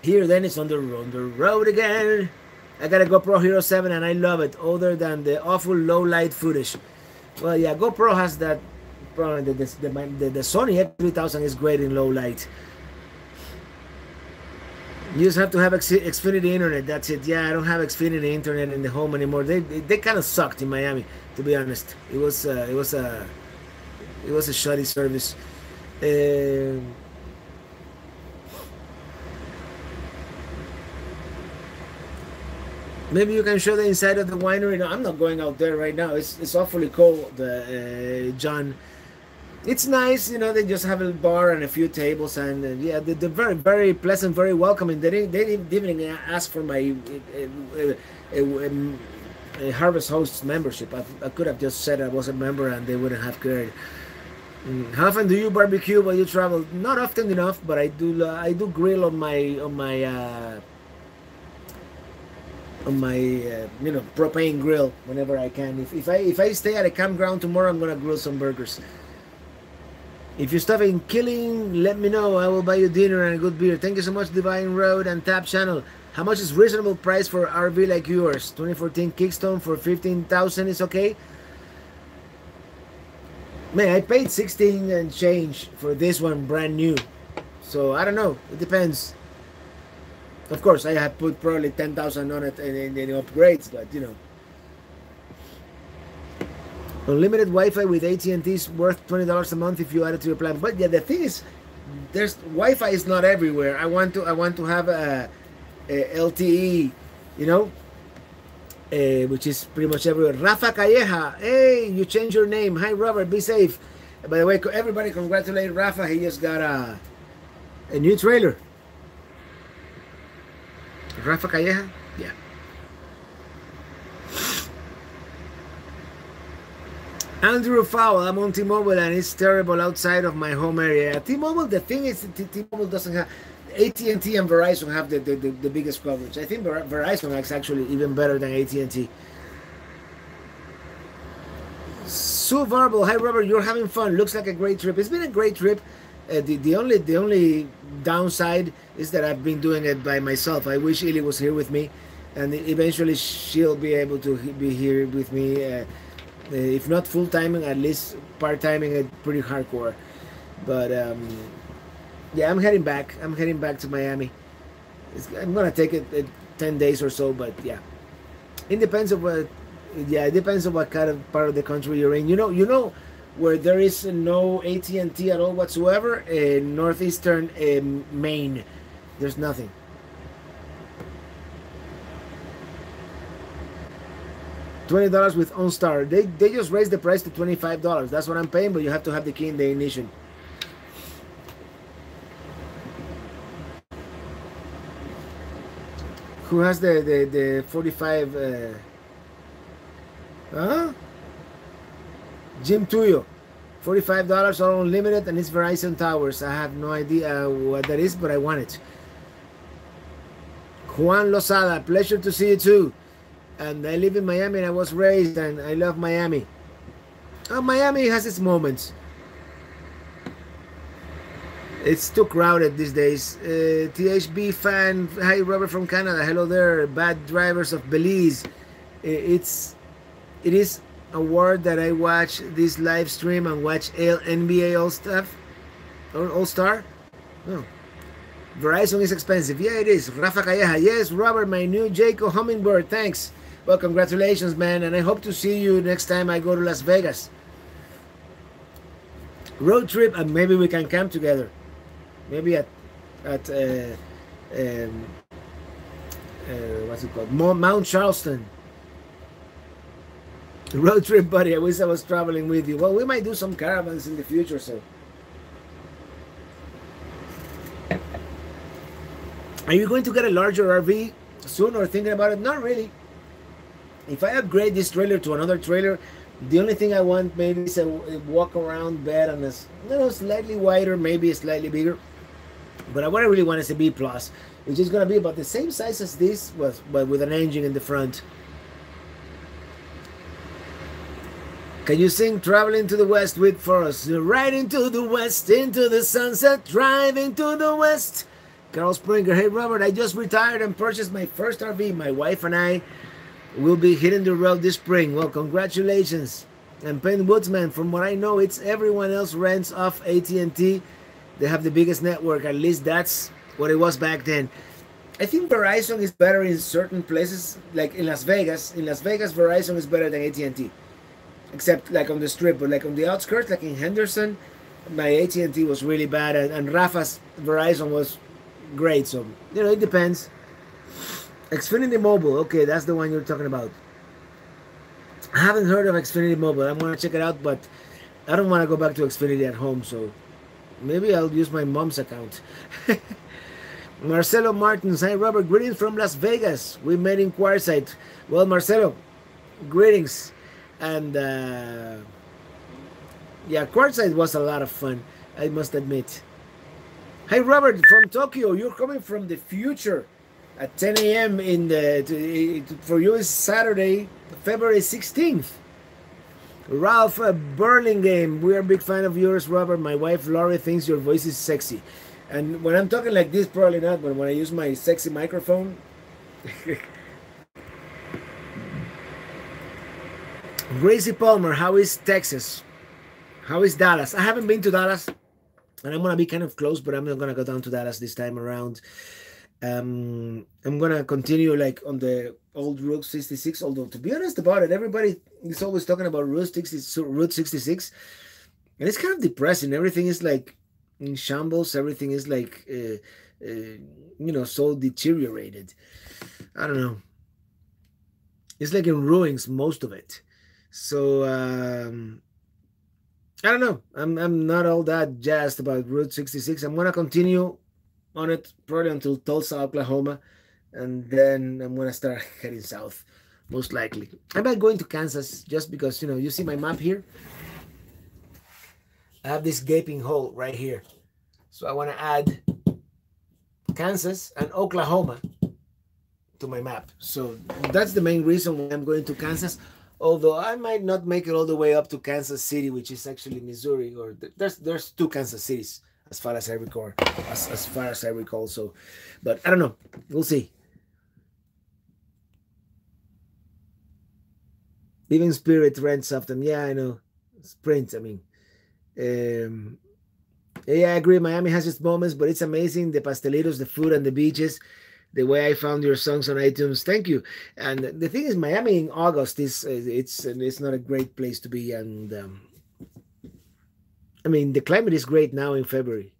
here, then it's on the road again. I got a GoPro Hero 7 and I love it, other than the awful low light footage. Well, yeah, GoPro has that problem. The Sony X3000 is great in low light. You just have to have Xfinity internet, that's it. Yeah, I don't have Xfinity internet in the home anymore. They kind of sucked in Miami, to be honest. It was a shoddy service. Maybe you can show the inside of the winery. No, I'm not going out there right now. It's awfully cold, John. It's nice, you know. They just have a bar and a few tables, and yeah, they're very, very pleasant, very welcoming. They didn't even ask for my Harvest Hosts membership. I could have just said I was a member, and they wouldn't have cared. How often do you barbecue while you travel? Not often enough, but I do grill on my you know, propane grill whenever I can. If I stay at a campground tomorrow, I'm gonna grill some burgers. If you stop in Killing, let me know. I will buy you dinner and a good beer. Thank you so much, Divine Road and Tap Channel. How much is reasonable price for RV like yours? 2014 Kickstone for 15,000 is okay. Man, I paid 16 and change for this one, brand new. So I don't know. It depends. Of course, I have put probably 10,000 on it in upgrades, but you know. Unlimited Wi-Fi with AT&T is worth $20 a month if you add it to your plan. But yeah, the thing is, there's Wi-Fi is not everywhere. I want to have a LTE, you know. Which is pretty much everywhere. Rafa Calleja, hey, you changed your name. Hi, Robert, be safe. By the way, everybody congratulate Rafa. He just got a new trailer. Rafa Calleja, yeah. Andrew Fowl, I'm on T-Mobile and it's terrible outside of my home area. T-Mobile, the thing is, T-Mobile doesn't have... AT&T and Verizon have the biggest coverage. I think Verizon is actually even better than AT&T. Sue Varble, hi Robert, you're having fun. Looks like a great trip. It's been a great trip. The only downside is that I've been doing it by myself. I wish Illy was here with me, and eventually she'll be able to be here with me. If not full timing, at least part timing it pretty hardcore. But yeah, I'm heading back. I'm heading back to Miami. I'm gonna take it 10 days or so, but yeah, it depends on what. Yeah, it depends on what kind of part of the country you're in. You know, where there is no AT&T at all whatsoever. In northeastern Maine, there's nothing. $20 with OnStar. They just raised the price to $25. That's what I'm paying, but you have to have the key in the ignition. Who has the 45? Jim Tuyo. $45 all unlimited, and it's Verizon Towers. I have no idea what that is, but I want it. Juan Lozada, pleasure to see you too. And I live in Miami, and I was raised, and I love Miami. Miami has its moments. It's too crowded these days. THB fan, hi Robert from Canada. Hello there. Bad drivers of Belize. It is a word that I watch this live stream and watch NBA All Star. Oh. Verizon is expensive. Yeah, it is. Rafa Calleja. Yes, Robert, my new Jayco Hummingbird. Thanks. Well, congratulations, man. And I hope to see you next time I go to Las Vegas. Road trip, and maybe we can camp together. Maybe at what's it called? Mount Charleston. Road trip, buddy. I wish I was traveling with you. Well, we might do some caravans in the future, so. Are you going to get a larger RV soon or thinking about it? Not really. If I upgrade this trailer to another trailer, the only thing I want maybe is a walk around bed and a slightly wider, maybe slightly bigger. But what I really want is a B+, which is going to be about the same size as this, but with an engine in the front. Can you sing Traveling to the West for us? Riding to the west, into the sunset, driving to the west. Carl Springer, hey Robert, I just retired and purchased my first RV. My wife and I will be hitting the road this spring. Well, congratulations. And Penn Woodsman, from what I know, it's everyone else rents off AT&T. They have the biggest network. At least that's what it was back then. I think Verizon is better in certain places, like in Las Vegas. In Las Vegas, Verizon is better than AT&T. Except like on the strip, but like on the outskirts, like in Henderson, my AT&T was really bad, and Rafa's Verizon was great. So, you know, it depends. Xfinity Mobile, okay, that's the one you're talking about. I haven't heard of Xfinity Mobile. I'm gonna check it out, but I don't want to go back to Xfinity at home, so maybe I'll use my mom's account. Marcelo Martins, hi Robert, greetings from Las Vegas. We met in Quartzsite. Well, Marcelo, greetings. And yeah, Quartzsite was a lot of fun, I must admit. Hi Robert from Tokyo, you're coming from the future at 10 a.m. in for you is Saturday, February 16th. Ralph Burlingame, we are a big fan of yours, Robert. My wife Laurie thinks your voice is sexy. And when I'm talking like this, probably not, but when I use my sexy microphone. Gracie Palmer, how is Texas? How is Dallas? I haven't been to Dallas, and I'm going to be kind of close, but I'm not going to go down to Dallas this time around. I'm going to continue like on the old Route 66, although to be honest about it, everybody is always talking about Route 66, and it's kind of depressing. Everything is like in shambles. Everything is like, you know, so deteriorated. I don't know. It's like in ruins, most of it. So I don't know. I'm not all that jazzed about Route 66. I'm gonna continue on it probably until Tulsa, Oklahoma, and then I'm gonna start heading south, most likely. I might go into Kansas just because, you know, you see my map here. I have this gaping hole right here, so I want to add Kansas and Oklahoma to my map. So that's the main reason why I'm going to Kansas. Although I might not make it all the way up to Kansas City, which is actually Missouri, or there's two Kansas cities as far as I recall, as far as I recall. So, but I don't know. We'll see. Even Spirit rents off them. Yeah, I know. Sprint. I mean, yeah, I agree. Miami has its moments, but it's amazing. The pastelitos, the food, and the beaches. The way I found your songs on iTunes, thank you. And the thing is, Miami in August is it's not a great place to be, and I mean the climate is great now in February.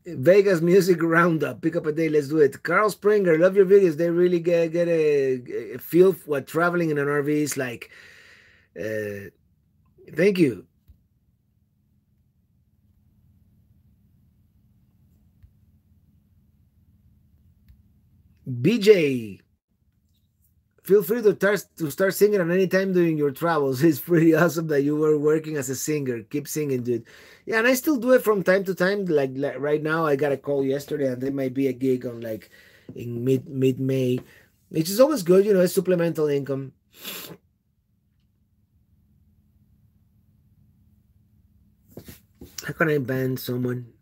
Vegas Music Roundup. Pick up a day. Let's do it. Carl Springer, love your videos. They really get a feel of what traveling in an RV is like. Thank you. BJ, feel free to start singing at any time during your travels. It's pretty awesome that you were working as a singer. Keep singing, dude. Yeah, and I still do it from time to time. Like right now, I got a call yesterday, and there might be a gig on like in mid May, which is always good. You know, it's supplemental income. How can I ban someone?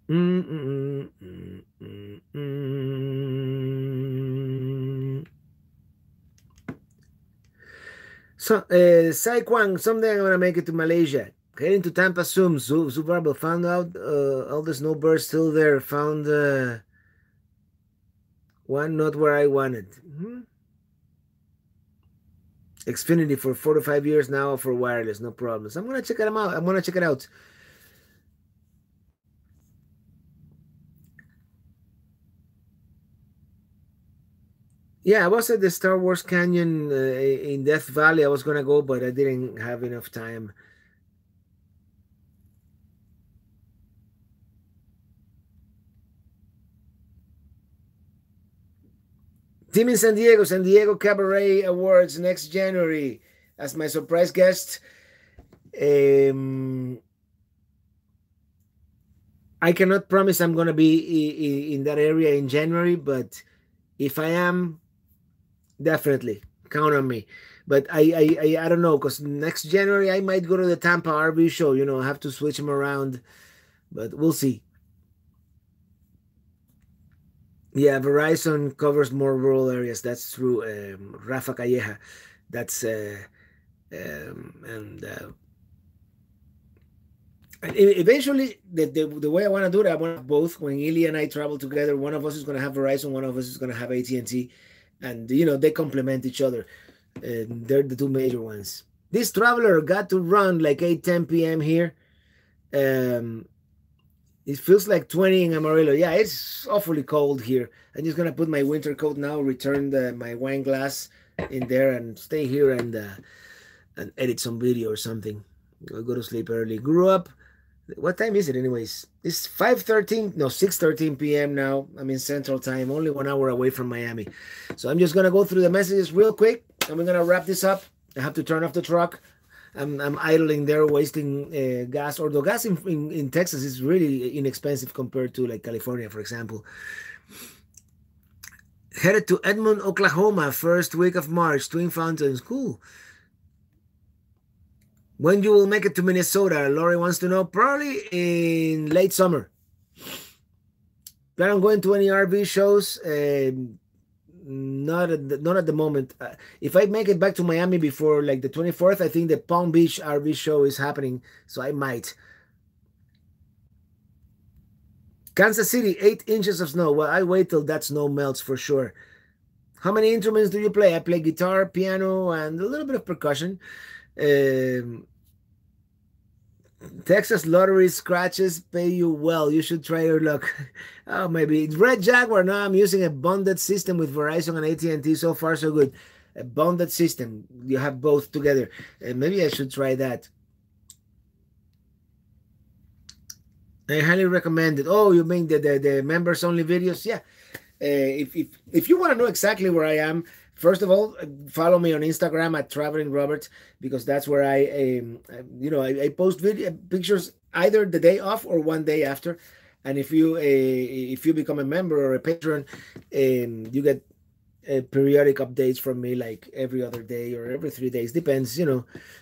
Mm, mm, mm, mm, mm. So, Sai Kwang, someday I'm gonna make it to Malaysia. Heading to Tampa soon. Subarbo found out all the snowbirds still there. Found one not where I wanted. Xfinity for 4 to 5 years now for wireless, no problems. I'm gonna check them out. I'm gonna check it out. Yeah, I was at the Star Wars Canyon in Death Valley. I was gonna go, but I didn't have enough time. Team in San Diego Cabaret Awards next January as my surprise guest. I cannot promise I'm gonna be in that area in January, but if I am, definitely count on me. But I don't know, because next January I might go to the Tampa RV show. You know, I have to switch them around, but we'll see. Yeah, Verizon covers more rural areas. That's true. Rafa Calleja. That's and eventually the way I want to do it, I want to have both. When Ilya and I travel together, one of us is going to have Verizon, one of us is going to have AT&T, and you know they complement each other. They're the two major ones. This traveler got to run like 8:10 p.m. here. Um, it feels like 20 in Amarillo. Yeah, it's awfully cold here. I'm just gonna put my winter coat now, return my wine glass in there, and stay here and edit some video or something. I'll go to sleep early. Grew up. What time is it, anyways? It's 5:13, no, 6:13 p.m. now. I'm in Central Time, only 1 hour away from Miami. So I'm just gonna go through the messages real quick, and we're gonna wrap this up. I have to turn off the truck. I'm idling there, wasting gas. Although gas in Texas is really inexpensive compared to like California, for example. Headed to Edmond, Oklahoma, first week of March. Twin Fountains, cool. When you will make it to Minnesota? Lori wants to know. Probably in late summer. Plan on going to any RV shows? Not at the moment. If I make it back to Miami before like the 24th, I think the Palm Beach RV show is happening, so I might. Kansas City, 8 inches of snow. Well, I wait till that snow melts for sure. How many instruments do you play? I play guitar, piano, and a little bit of percussion. Texas lottery scratches pay you well. You should try your luck. Oh, maybe it's Red Jaguar. Now I'm using a bonded system with Verizon and AT&T. So far, so good. A bonded system. You have both together. Maybe I should try that. I highly recommend it. Oh, you mean the members only videos? Yeah. If you want to know exactly where I am, first of all, follow me on Instagram at Traveling Robert, because that's where I post pictures either the day off or one day after. And if you become a member or a patron, you get periodic updates from me, like every other day or every 3 days, depends.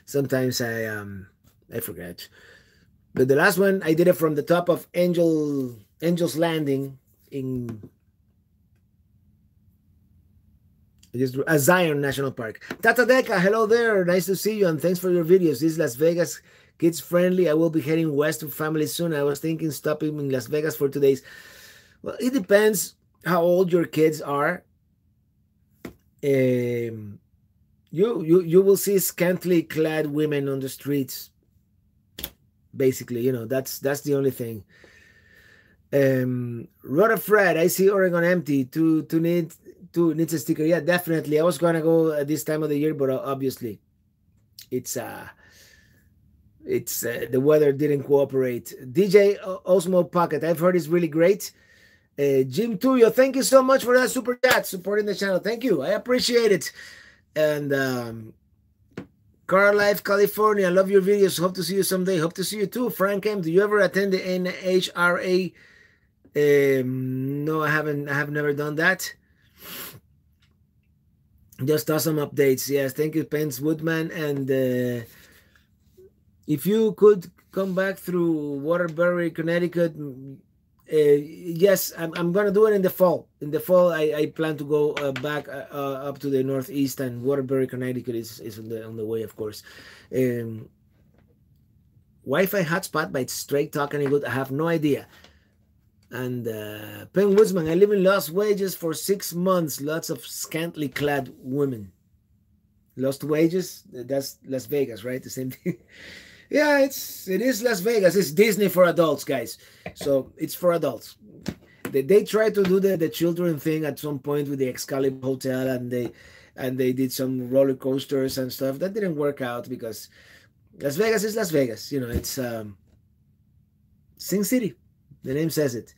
Sometimes I forget. But the last one I did it from the top of Angel's Landing in Zion National Park. Tata Deca, hello there. Nice to see you, and thanks for your videos. This is Las Vegas, kids friendly. I will be heading west to family soon. I was thinking stopping in Las Vegas for 2 days. Well, it depends how old your kids are. You You will see scantily clad women on the streets. Basically, you know, that's the only thing. Rhoda Fred, I see Oregon empty. To needs a sticker. Yeah, definitely. I was gonna go at this time of the year, but obviously, it's the weather didn't cooperate. DJ Osmo Pocket, I've heard it's really great. Jim Tuyo, thank you so much for that super chat, supporting the channel. Thank you, I appreciate it. And Car Life California, love your videos. Hope to see you someday. Hope to see you too. Frank M, do you ever attend the NHRA? No, I haven't. I have never done that. Just awesome updates. Yes, thank you, Pence Woodman. And if you could come back through Waterbury, Connecticut, yes, I'm gonna do it in the fall. In the fall, I plan to go back up to the northeast, and Waterbury, Connecticut is on the way, of course. Wi-Fi hotspot by Straight Talk Any Good? I have no idea. And Penn Woodsman, I live in Lost Wages for 6 months. Lots of scantily clad women. Lost Wages, that's Las Vegas, right? The same thing. Yeah, it is Las Vegas. It's Disney for adults, guys. So it's for adults. They tried to do the children thing at some point with the Excalibur Hotel, and they did some roller coasters and stuff. That didn't work out because Las Vegas is Las Vegas. You know, it's Sin City. The name says it.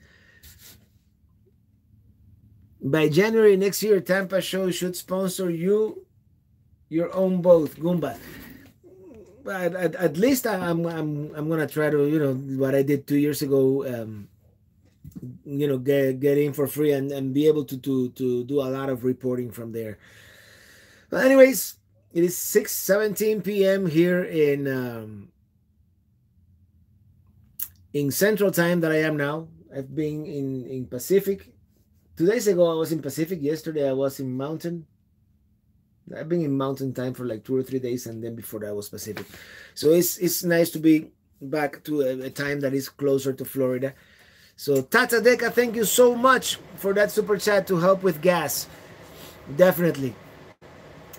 By January next year, Tampa show should sponsor your own boat, Goomba. At least I'm gonna try to, you know, what I did 2 years ago. You know, get in for free and be able to do a lot of reporting from there. But anyways, it is 6:17 p.m. here in Central Time that I am now. I've been in Pacific. 2 days ago I was in Pacific. Yesterday I was in Mountain. I've been in Mountain Time for like 2 or 3 days, and then before that was Pacific. So it's nice to be back to a time that is closer to Florida. So Tata Deca, thank you so much for that super chat to help with gas. Definitely.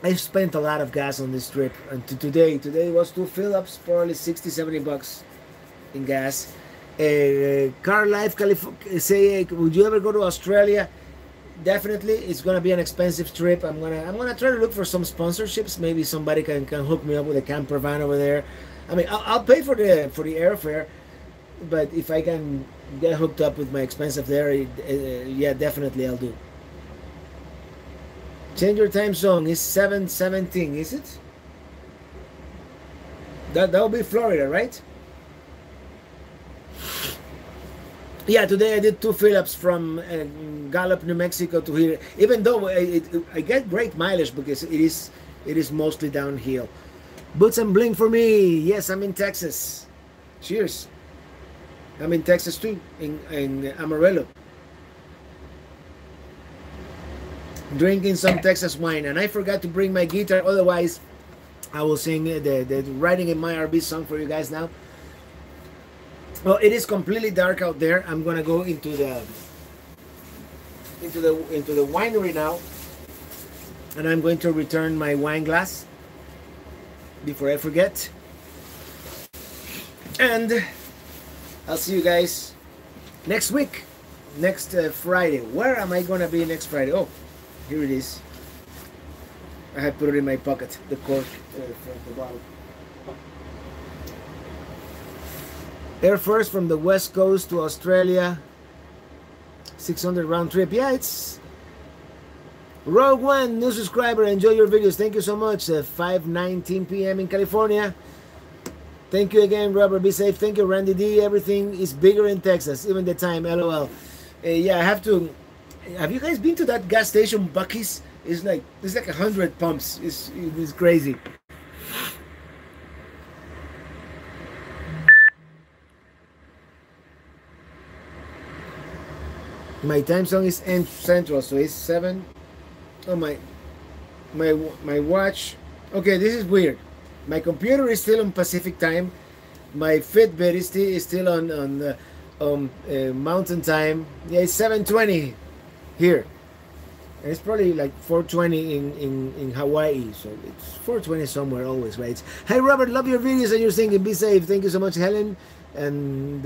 I've spent a lot of gas on this trip, and today was 2 fill-ups, probably 60-70 bucks in gas. Car Life California say, would you ever go to Australia? Definitely. It's gonna be an expensive trip. I'm gonna try to look for some sponsorships. Maybe somebody can hook me up with a camper van over there. I mean, I'll pay for the airfare, but if I can get hooked up with my expensive there, yeah, definitely I'll do. Change your time zone. It's 7:17. Is it? That'll be Florida, right? Yeah, today I did 2 fill-ups from Gallup, New Mexico to here. Even though I get great mileage because it is mostly downhill. Boots and bling for me. Yes, I'm in Texas. Cheers. I'm in Texas too, in Amarillo. Drinking some Texas wine, and I forgot to bring my guitar. Otherwise, I will sing the Riding in My RV song for you guys now. Well, it is completely dark out there. I'm gonna go into the winery now, and I'm going to return my wine glass before I forget. And I'll see you guys next week, next Friday. Where am I gonna be next Friday? Oh, here it is. I had put it in my pocket, the cork from the bottle. Air first from the West Coast to Australia, 600 round trip. Yeah, it's Rogue One, new subscriber. Enjoy your videos. Thank you so much. 5:19 p.m. in California. Thank you again, Robert. Be safe. Thank you, Randy D. Everything is bigger in Texas, even the time. LOL. Yeah, I have to. Have you guys been to that gas station, Buc-ee's? It's like 100 pumps. It's crazy. My time zone is Central, so it's 7. Oh, my watch. Okay, this is weird. My computer is still on Pacific time. My Fitbit is still on Mountain time. Yeah, it's 7:20 here. And it's probably like 4:20 in Hawaii, so it's 4:20 somewhere always, right? Hey Robert, love your videos and your singing. Be safe. Thank you so much, Helen, and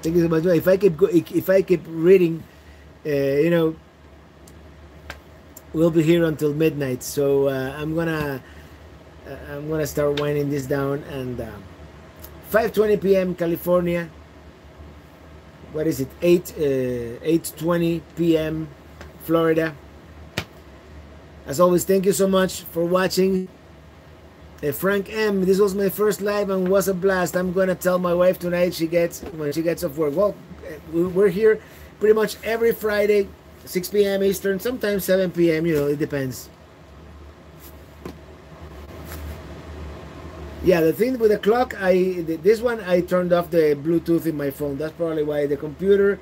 thank you so much. If I keep reading, you know, we'll be here until midnight. So I'm gonna start winding this down, and 5:20 p.m. California. What is it? 8:20 p.m. Florida. As always, thank you so much for watching. Frank M, this was my first live and was a blast. I'm gonna tell my wife tonight when she gets off work. Well, we're here pretty much every Friday, 6 p.m. Eastern, sometimes 7 p.m. You know, it depends. Yeah, the thing with the clock, this one I turned off the Bluetooth in my phone. That's probably why the computer,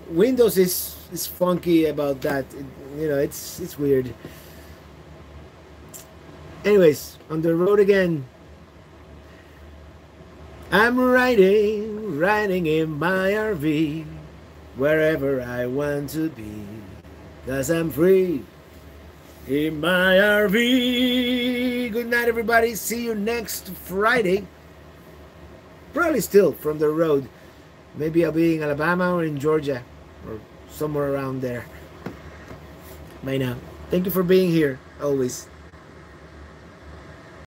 Windows is funky about that. You know, it's weird. Anyways, on the road again. I'm riding in my RV, wherever I want to be, 'cause I'm free in my RV. Good night, everybody. See you next Friday. Probably still from the road. Maybe I'll be in Alabama or in Georgia or somewhere around there. Bye now. Thank you for being here, always.